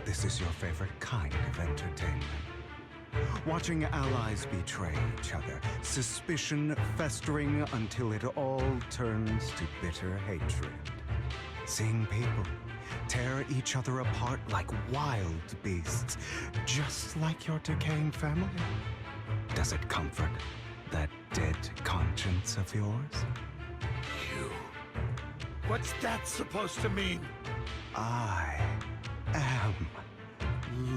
Speaker 4: this is your favorite kind of entertainment. Watching allies betray each other, suspicion festering until it all turns to bitter hatred. Seeing people tear each other apart like wild beasts, just like your decaying family. Does it comfort that dead conscience of yours?
Speaker 10: You. What's that supposed to mean?
Speaker 4: I am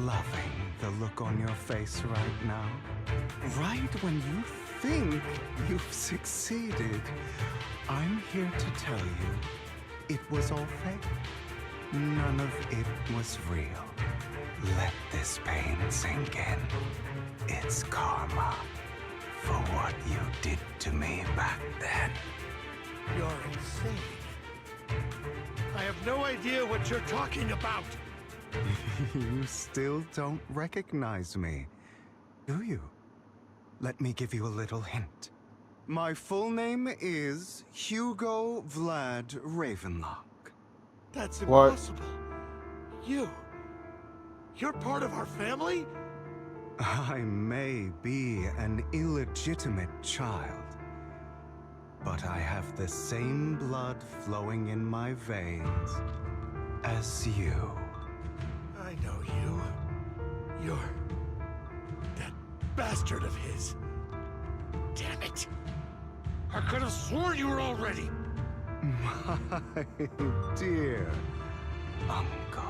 Speaker 4: loving the look on your face right now. Right when you think you've succeeded, I'm here to tell you it was all fake. None of it was real. Let this pain sink in. It's karma for what you did to me back then.
Speaker 10: You're insane. I have no idea what you're talking about.
Speaker 4: You still don't recognize me, do you? Let me give you a little hint. My full name is Hugo Vlad Ravenlock.
Speaker 10: That's
Speaker 1: What?
Speaker 10: impossible. You're part of our family?
Speaker 4: I may be an illegitimate child, but I have the same blood flowing in my veins as you.
Speaker 10: I know you. You're that bastard of his. Damn it. I could have sworn you were already.
Speaker 4: My dear uncle,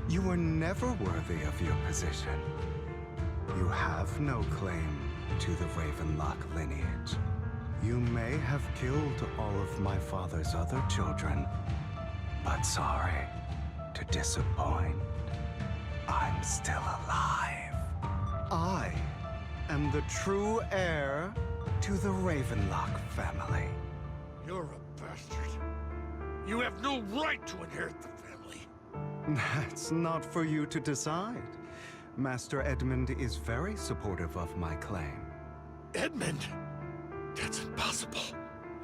Speaker 4: you were never worthy of your position. You have no claim to the Ravenlock lineage. You may have killed all of my father's other children, but sorry to disappoint. I'm still alive. I am the true heir to the Ravenlock family.
Speaker 10: You're a bastard. You have no right to inherit the family.
Speaker 4: That's not for you to decide. Master Edmund is very supportive of my claim.
Speaker 10: Edmund? That's impossible.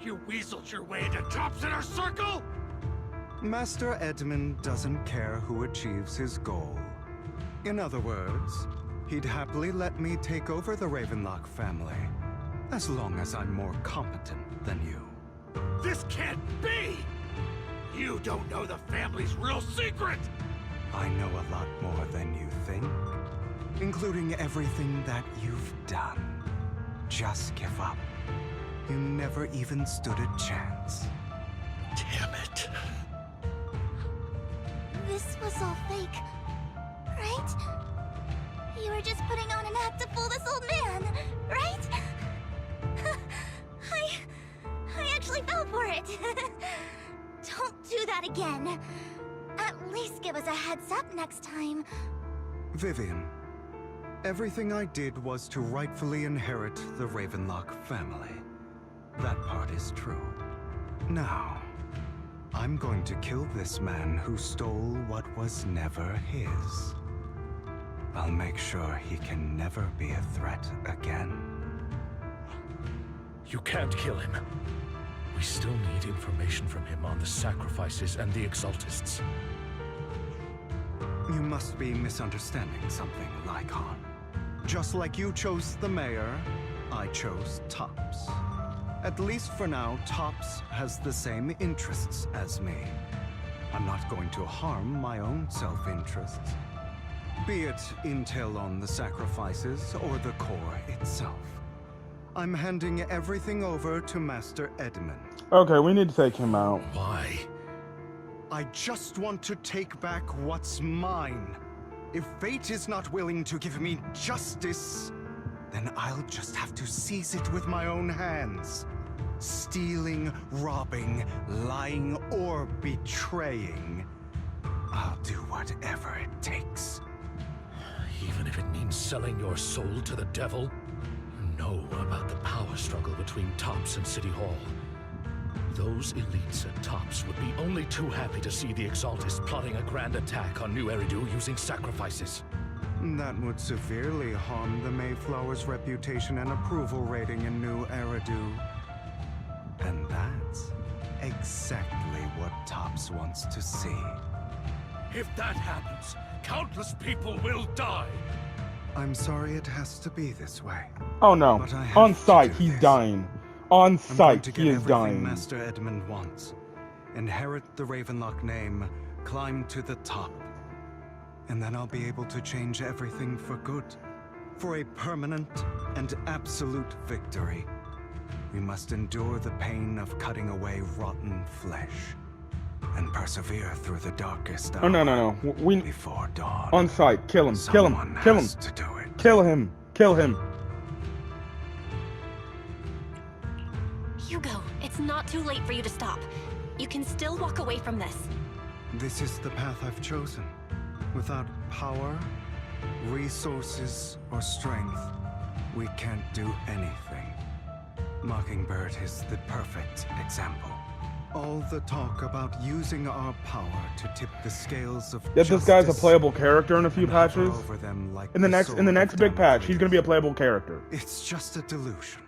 Speaker 10: You weaseled your way into Top's inner circle?
Speaker 4: Master Edmund doesn't care who achieves his goal. In other words, he'd happily let me take over the Ravenlock family, as long as I'm more competent than you.
Speaker 10: This can't be! You don't know the family's real secret!
Speaker 4: I know a lot more than you think, including everything that you've done. Just give up. You never even stood a chance.
Speaker 10: Damn it.
Speaker 2: This was all fake, right? You were just putting on an act to fool this old man, right? I actually fell for it. Don't do that again. At least give us a heads up next time.
Speaker 4: Vivian, everything I did was to rightfully inherit the Ravenlock family. That part is true. Now, I'm going to kill this man who stole what was never his. I'll make sure he can never be a threat again.
Speaker 5: You can't kill him. We still need information from him on the sacrifices and the Exaltists.
Speaker 4: You must be misunderstanding something, Lycon. Just like you chose the mayor, I chose Tops. At least for now, Tops has the same interests as me. I'm not going to harm my own self-interests. Be it intel on the sacrifices or the core itself. I'm handing everything over to Master Edmund.
Speaker 1: Okay, we need to take him out.
Speaker 5: Why?
Speaker 4: I just want to take back what's mine. If fate is not willing to give me justice, then I'll just have to seize it with my own hands. Stealing, robbing, lying, or betraying. I'll do whatever it takes.
Speaker 5: Even if it means selling your soul to the devil? You know about the power struggle between Tops and City Hall. Those elites at Tops would be only too happy to see the Exaltists plotting a grand attack on New Eridu using sacrifices.
Speaker 4: That would severely harm the Mayflower's reputation and approval rating in New Eridu. And that's exactly what Tops wants to see.
Speaker 10: If that happens, countless people will die.
Speaker 4: I'm sorry it has to be this way.
Speaker 1: Oh no.
Speaker 4: But I have
Speaker 1: On
Speaker 4: to
Speaker 1: sight,
Speaker 4: do
Speaker 1: he's
Speaker 4: this.
Speaker 1: dying. On
Speaker 4: I'm going
Speaker 1: sight,
Speaker 4: to
Speaker 1: he
Speaker 4: get
Speaker 1: is
Speaker 4: everything
Speaker 1: dying.
Speaker 4: Master Edmund wants. Inherit the Ravenlock name, climb to the top. And then I'll be able to change everything for good. For a permanent and absolute victory. We must endure the pain of cutting away rotten flesh. And persevere through the darkest hour.
Speaker 1: Oh no. We
Speaker 4: before dawn.
Speaker 1: on sight. Kill him. Kill him.
Speaker 4: Someone
Speaker 1: Kill him.
Speaker 4: has to do it.
Speaker 1: Kill him. Kill him.
Speaker 3: Hugo, it's not too late for you to stop. You can still walk away from this.
Speaker 4: This is the path I've chosen. Without power, resources, or strength, we can't do anything. Mockingbird is the perfect example. All the talk about using our power to tip the scales of
Speaker 1: Yet this guy's a
Speaker 4: justice
Speaker 1: playable character in a few
Speaker 4: and hover
Speaker 1: patches.
Speaker 4: over them like
Speaker 1: In the
Speaker 4: sword
Speaker 1: next
Speaker 4: of
Speaker 1: big patch, he's
Speaker 4: Damocles.
Speaker 1: gonna be a playable character.
Speaker 4: It's just a delusion.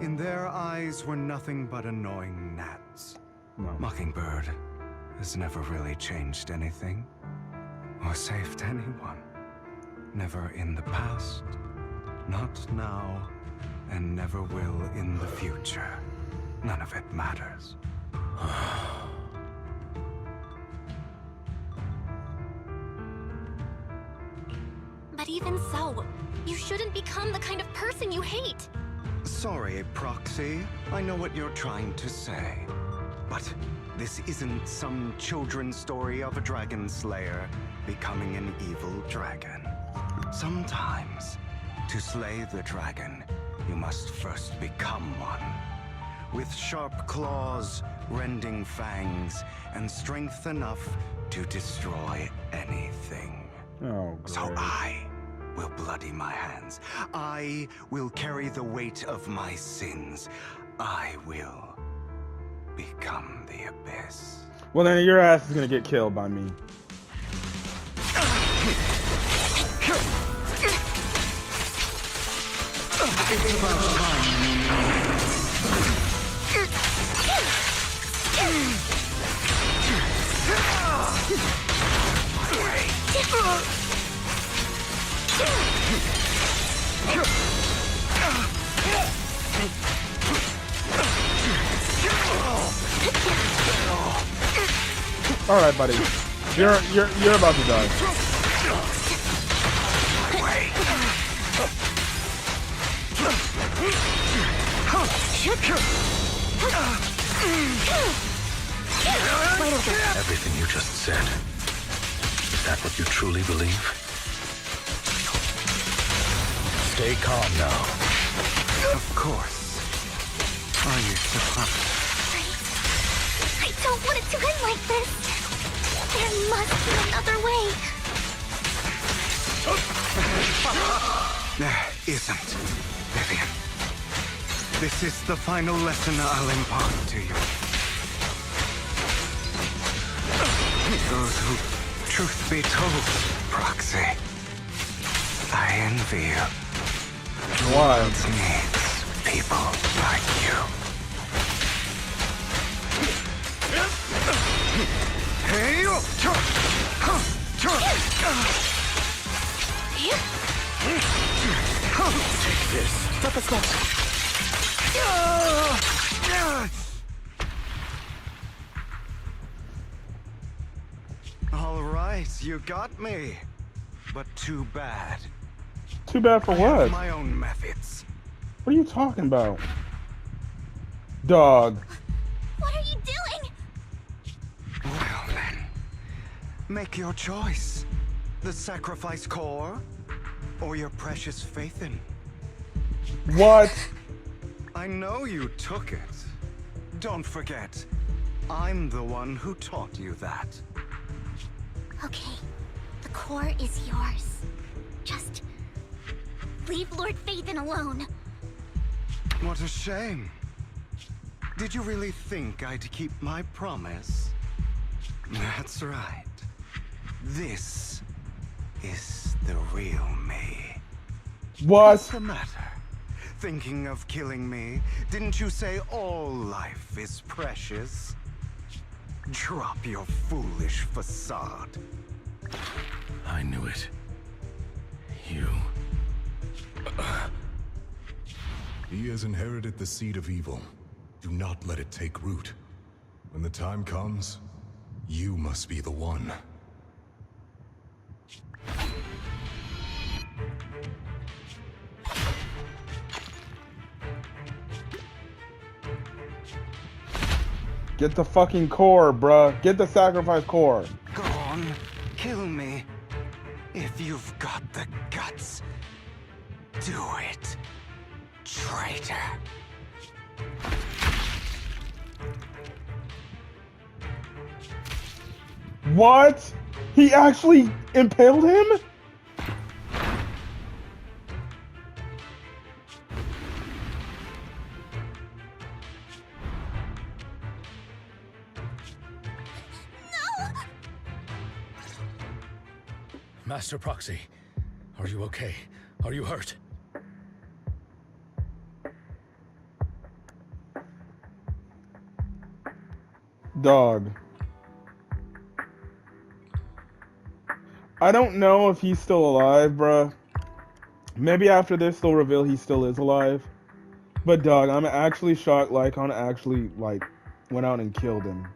Speaker 4: In their eyes, we're nothing but annoying gnats.
Speaker 1: No.
Speaker 4: Mockingbird has never really changed anything or saved anyone. Never in the past, not now, and never will in the future. None of it matters.
Speaker 3: But even so, you shouldn't become the kind of person you hate.
Speaker 4: Sorry, Proxy. I know what you're trying to say. But this isn't some children's story of a dragon slayer becoming an evil dragon. Sometimes, to slay the dragon, you must first become one. With sharp claws, rending fangs, and strength enough to destroy anything.
Speaker 1: Oh, great.
Speaker 4: So I will bloody my hands. I will carry the weight of my sins. I will become the Abyss.
Speaker 1: Well, then your ass is gonna get killed by me.
Speaker 4: It's about time.
Speaker 1: All right, buddy. You're about to die.
Speaker 6: Everything you just said. Is that what you truly believe? Stay calm now.
Speaker 4: Of course. Are you surprised?
Speaker 2: I don't want it to end like this. There must be another way.
Speaker 4: There isn't, Vivian. This is the final lesson I'll impart to you. Those who, truth be told, Proxy, I envy you.
Speaker 1: Why?
Speaker 4: It needs people like you.
Speaker 6: Take this.
Speaker 4: All right, you got me. But too bad.
Speaker 1: Too bad for
Speaker 4: I have
Speaker 1: what?
Speaker 4: my own methods.
Speaker 1: What are you talking about? Dog.
Speaker 2: What are you doing?
Speaker 4: Well then, make your choice. The sacrifice core, or your precious Faithin.
Speaker 1: What?
Speaker 4: I know you took it. Don't forget, I'm the one who taught you that.
Speaker 2: Okay, the core is yours. Just leave Lord Faithin alone.
Speaker 4: What a shame. Did you really think I'd keep my promise? That's right. This is the real me.
Speaker 1: What?
Speaker 4: What's the matter? Thinking of killing me? Didn't you say all life is precious? Drop your foolish facade.
Speaker 5: I knew it. You
Speaker 9: He has inherited the seed of evil. Do not let it take root. When the time comes, you must be the one.
Speaker 1: Get the fucking core, bruh. Get the sacrifice core.
Speaker 4: Go on, kill me. If you've got the guts, do it, traitor.
Speaker 1: What? He actually impaled him?
Speaker 5: Master Proxy, are you okay? Are you hurt?
Speaker 1: Dog. I don't know if he's still alive, bruh. Maybe after this they'll reveal he still is alive. But dog, I'm actually shocked Lycon actually, like, went out and killed him.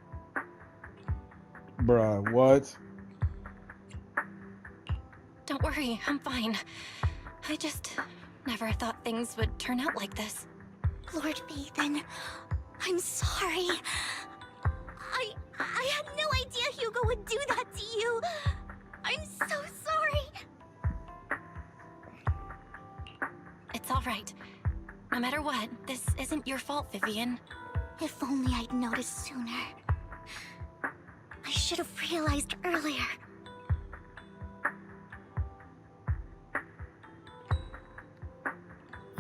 Speaker 1: Bruh, what?
Speaker 3: Don't worry, I'm fine. I just never thought things would turn out like this.
Speaker 2: Lord Phaethon, I'm sorry. I had no idea Hugo would do that to you. I'm so sorry.
Speaker 3: It's all right. No matter what, this isn't your fault, Vivian.
Speaker 2: If only I'd noticed sooner. I should have realized earlier.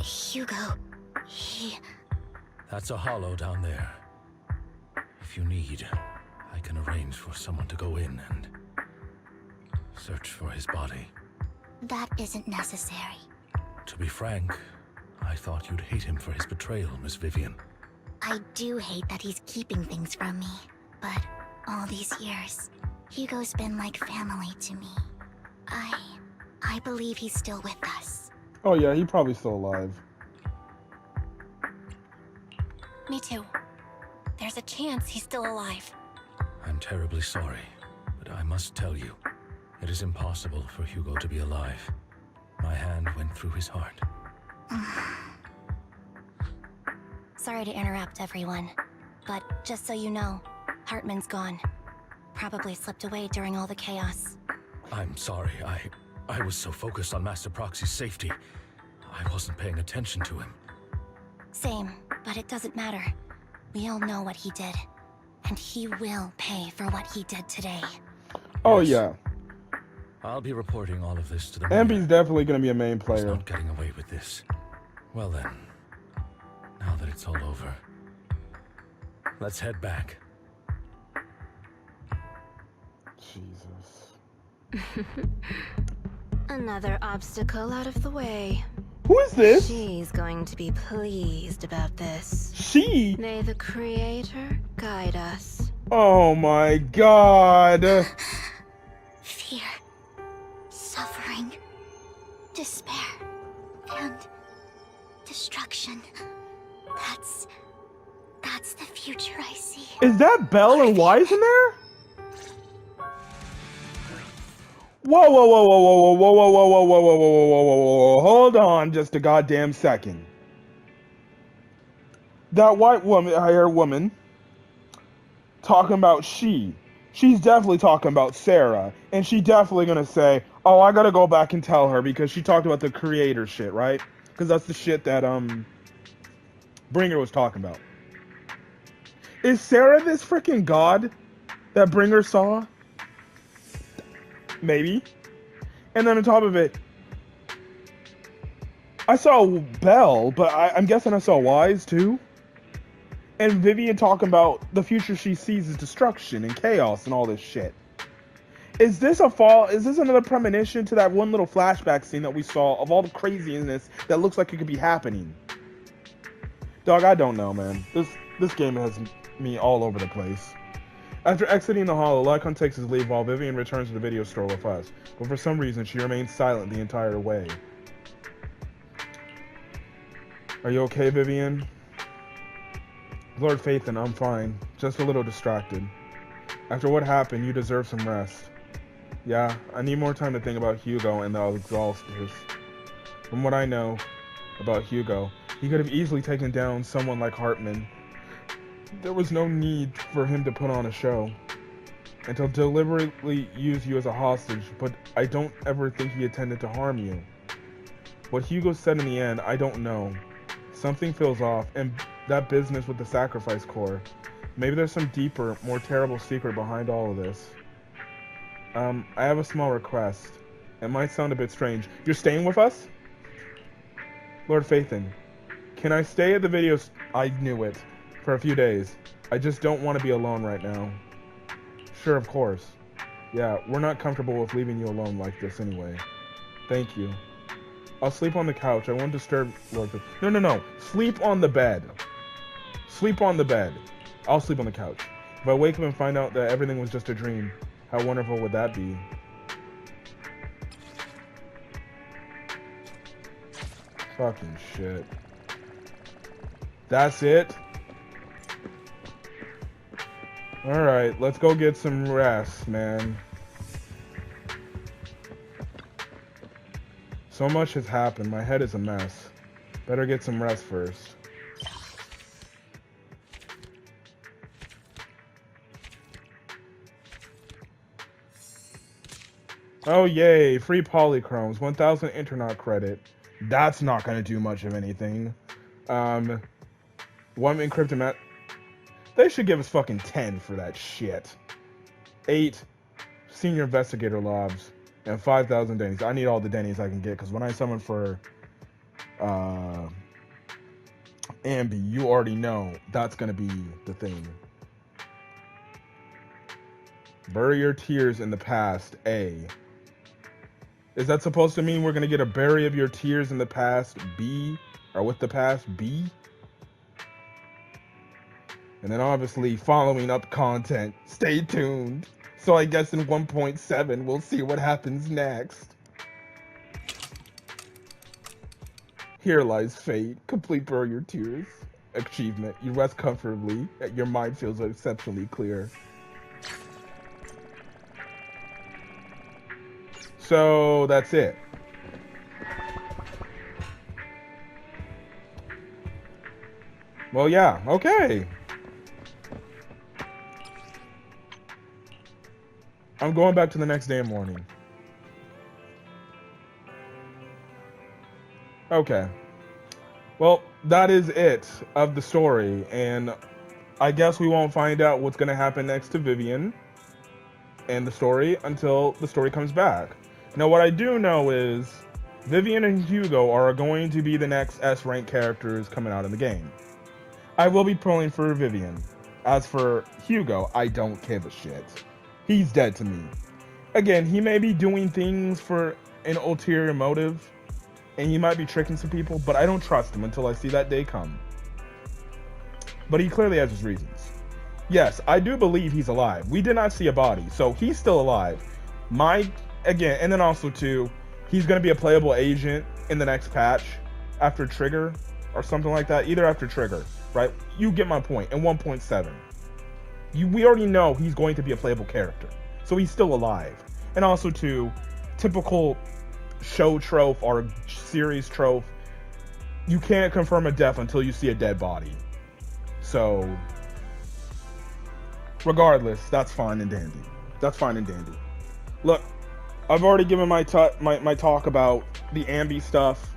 Speaker 2: Hugo, he...
Speaker 5: That's a hollow down there. If you need, I can arrange for someone to go in and search for his body.
Speaker 2: That isn't necessary.
Speaker 5: To be frank, I thought you'd hate him for his betrayal, Miss Vivian.
Speaker 2: I do hate that he's keeping things from me, but all these years, Hugo's been like family to me. I believe he's still with us.
Speaker 1: Oh yeah, he's probably still alive.
Speaker 3: Me too. There's a chance he's still alive.
Speaker 5: I'm terribly sorry, but I must tell you, it is impossible for Hugo to be alive. My hand went through his heart.
Speaker 11: Sorry to interrupt, everyone. But just so you know, Hartman's gone. Probably slipped away during all the chaos.
Speaker 5: I'm sorry, I was so focused on Master Proxy's safety. I wasn't paying attention to him.
Speaker 11: Same, but it doesn't matter. We all know what he did. And he will pay for what he did today.
Speaker 1: Oh
Speaker 5: Yes.
Speaker 1: yeah.
Speaker 5: I'll be reporting all of this to the
Speaker 1: Ambi's
Speaker 5: mayor.
Speaker 1: definitely gonna be a main
Speaker 5: He's
Speaker 1: player.
Speaker 5: not getting away with this. Well then, now that it's all over, let's head back.
Speaker 1: Jesus.
Speaker 12: Another obstacle out of the way.
Speaker 1: Who is this?
Speaker 12: She's going to be pleased about this.
Speaker 1: She?
Speaker 12: May the Creator guide us.
Speaker 1: Oh my god.
Speaker 2: Fear, suffering, despair, and destruction. That's the future I see.
Speaker 1: Is that Belle and Wise in there? Whoa, whoa, whoa, whoa, whoa, whoa, whoa, whoa, whoa, whoa, whoa, whoa, whoa, whoa, whoa, whoa, hold on just a goddamn second. That white woman, haired woman, talking about she's definitely talking about Sarah, and she definitely gonna say, oh, I gotta go back and tell her because she talked about the creator shit, right? Because that's the shit that, Bringer was talking about. Is Sarah this freaking god that Bringer saw? Maybe. And then on top of it, I saw Belle, but I'm guessing I saw Wise too. And Vivian talking about the future she sees is destruction and chaos and all this shit. Is this another premonition to that one little flashback scene that we saw of all the craziness that looks like it could be happening? Dog, I don't know, man. This game has me all over the place. After exiting the hall, Lycon takes his leave while Vivian returns to the video store with us, but for some reason she remains silent the entire way. Are you okay, Vivian? Lord Phaethon, I'm fine. Just a little distracted. After what happened, you deserve some rest. Yeah, I need more time to think about Hugo and the Exalters. From what I know about Hugo, he could have easily taken down someone like Hartman. There was no need for him to put on a show. And to deliberately use you as a hostage, but I don't ever think he intended to harm you. What Hugo said in the end, I don't know. Something feels off, and that business with the Sacrifice Corps. Maybe there's some deeper, more terrible secret behind all of this. I have a small request. It might sound a bit strange. You're staying with us? Lord Phaethon, can I stay at the videos? I knew it. For a few days. I just don't want to be alone right now. Sure, of course. Yeah, we're not comfortable with leaving you alone like this anyway. Thank you. I'll sleep on the couch. I won't disturb Lord Phaethon. No. Sleep on the bed. Sleep on the bed. I'll sleep on the couch. If I wake up and find out that everything was just a dream, how wonderful would that be? Fucking shit. That's it? Alright, let's go get some rest, man. So much has happened. My head is a mess. Better get some rest first. Oh yay, free polychromes, 1000 Internet credit. That's not gonna do much of anything. One encrypted map. They should give us fucking 10 for that shit. 8 senior investigator lobs and 5,000 dennies. I need all the dennies I can get because when I summon for Ambi, you already know that's gonna be the thing. Bury your tears in the past, A. Is that supposed to mean we're gonna get a bury of your tears in the past, B? Or with the past, B? And then obviously following up content. Stay tuned. So I guess in 1.7 we'll see what happens next. Here lies fate. Complete bury your tears. Achievement. You rest comfortably. Your mind feels exceptionally clear. So that's it. Well, yeah, okay. I'm going back to the next day morning. Okay. Well, that is it of the story, and I guess we won't find out what's going to happen next to Vivian and the story until the story comes back. Now, what I do know is Vivian and Hugo are going to be the next S-rank characters coming out in the game. I will be pulling for Vivian. As for Hugo, I don't give a shit. He's dead to me. Again, he may be doing things for an ulterior motive, and he might be tricking some people, but I don't trust him until I see that day come. But he clearly has his reasons. Yes, I do believe he's alive. We did not see a body, so he's still alive. Again, and then also too, he's going to be a playable agent in the next patch after Trigger or something like that. Either after Trigger, right? You get my point. In 1.7. We already know he's going to be a playable character. So he's still alive. And also too, typical show trope or series trope, you can't confirm a death until you see a dead body. So, regardless, that's fine and dandy. That's fine and dandy. Look, I've already given my talk about the Ambi stuff.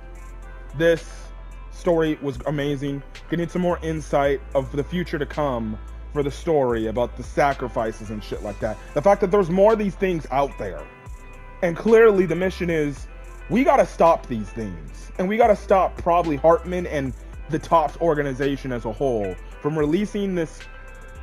Speaker 1: This story was amazing. Getting some more insight of the future to come for the story about the sacrifices and shit like that. The fact that there's more of these things out there. And clearly the mission is, we gotta stop these things. And we gotta stop probably Hartman and the TOPS organization as a whole from releasing this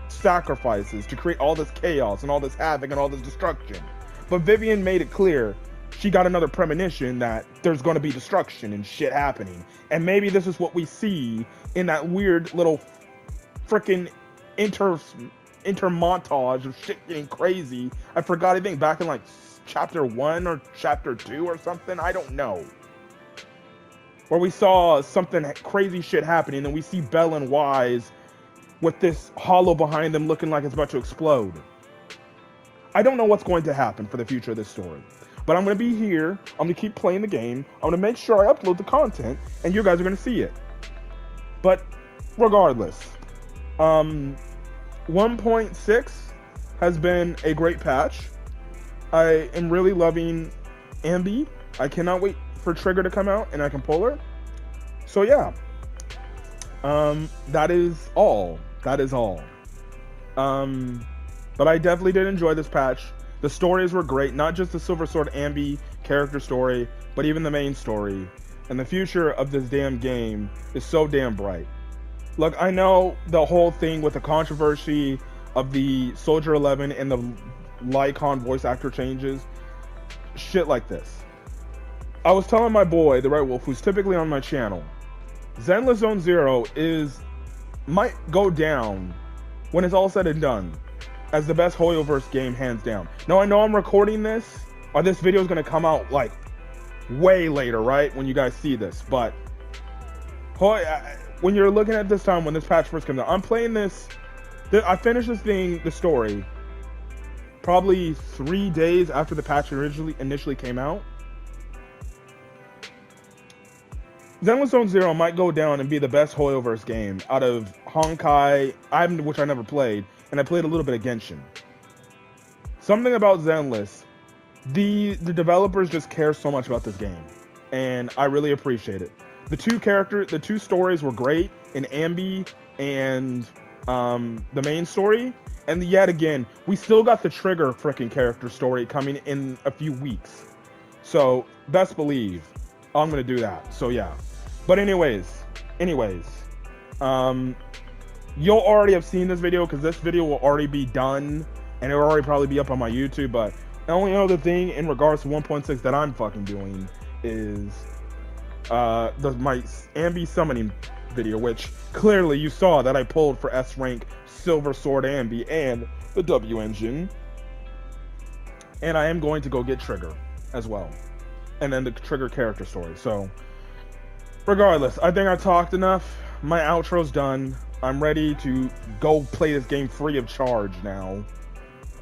Speaker 1: sacrifices to create all this chaos and all this havoc and all this destruction. But Vivian made it clear she got another premonition that there's going to be destruction and shit happening. And maybe this is what we see in that weird little freaking inter montage of shit getting crazy. I forgot, I think back in like chapter 1 or chapter 2 or something. I don't know. where we saw something crazy shit happening, and then we see Belle and Wise with this hollow behind them looking like it's about to explode. I don't know what's going to happen for the future of this story, but I'm going to be here. I'm going to keep playing the game. I'm going to make sure I upload the content, and you guys are going to see it. But regardless, 1.6 has been a great patch. I am really loving Ambi. I cannot wait for Trigger to come out and I can pull her. So yeah, that is all. But I definitely did enjoy this patch. The stories were great, not just the Silver Sword Ambi character story, but even the main story. And the future of this damn game is so damn bright. Look, I know the whole thing with the controversy of the Soldier 11 and the Lycon voice actor changes, shit like this. I was telling my boy, the Red Wolf, who's typically on my channel, Zenless Zone Zero might go down when it's all said and done as the best Hoyoverse game, hands down. Now, I know I'm recording this, or this video is going to come out like way later, right, when you guys see this, but when you're looking at this time when this patch first comes out, I'm playing this. I finished the story, probably 3 days after the patch initially came out. Zenless Zone Zero might go down and be the best Hoyoverse game out of Honkai, which I never played, and I played a little bit of Genshin. Something about Zenless, the developers just care so much about this game, and I really appreciate it. The two stories were great in Ambi and the main story, and yet again, we still got the Trigger freaking character story coming in a few weeks. So best believe I'm gonna do that. So yeah. But anyways, you'll already have seen this video because this video will already be done and it'll already probably be up on my YouTube. But the only other thing in regards to 1.6 that I'm fucking doing is my Ambi summoning video, which clearly you saw that I pulled for S rank Silver Sword Ambi and the W engine, and I am going to go get Trigger as well, and then the Trigger character story. So regardless, I think I talked enough. My outro's done. I'm ready to go play this game free of charge now,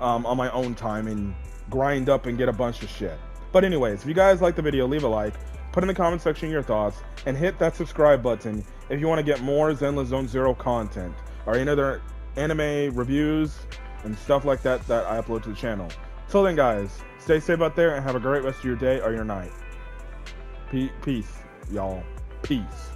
Speaker 1: on my own time, and grind up and get a bunch of shit. But anyways, if you guys like the video, leave a like, put in the comment section your thoughts, and hit that subscribe button if you want to get more Zenless Zone Zero content, or any other anime reviews and stuff like that that I upload to the channel. Till then, guys, stay safe out there and have a great rest of your day or your night. Peace, y'all. Peace.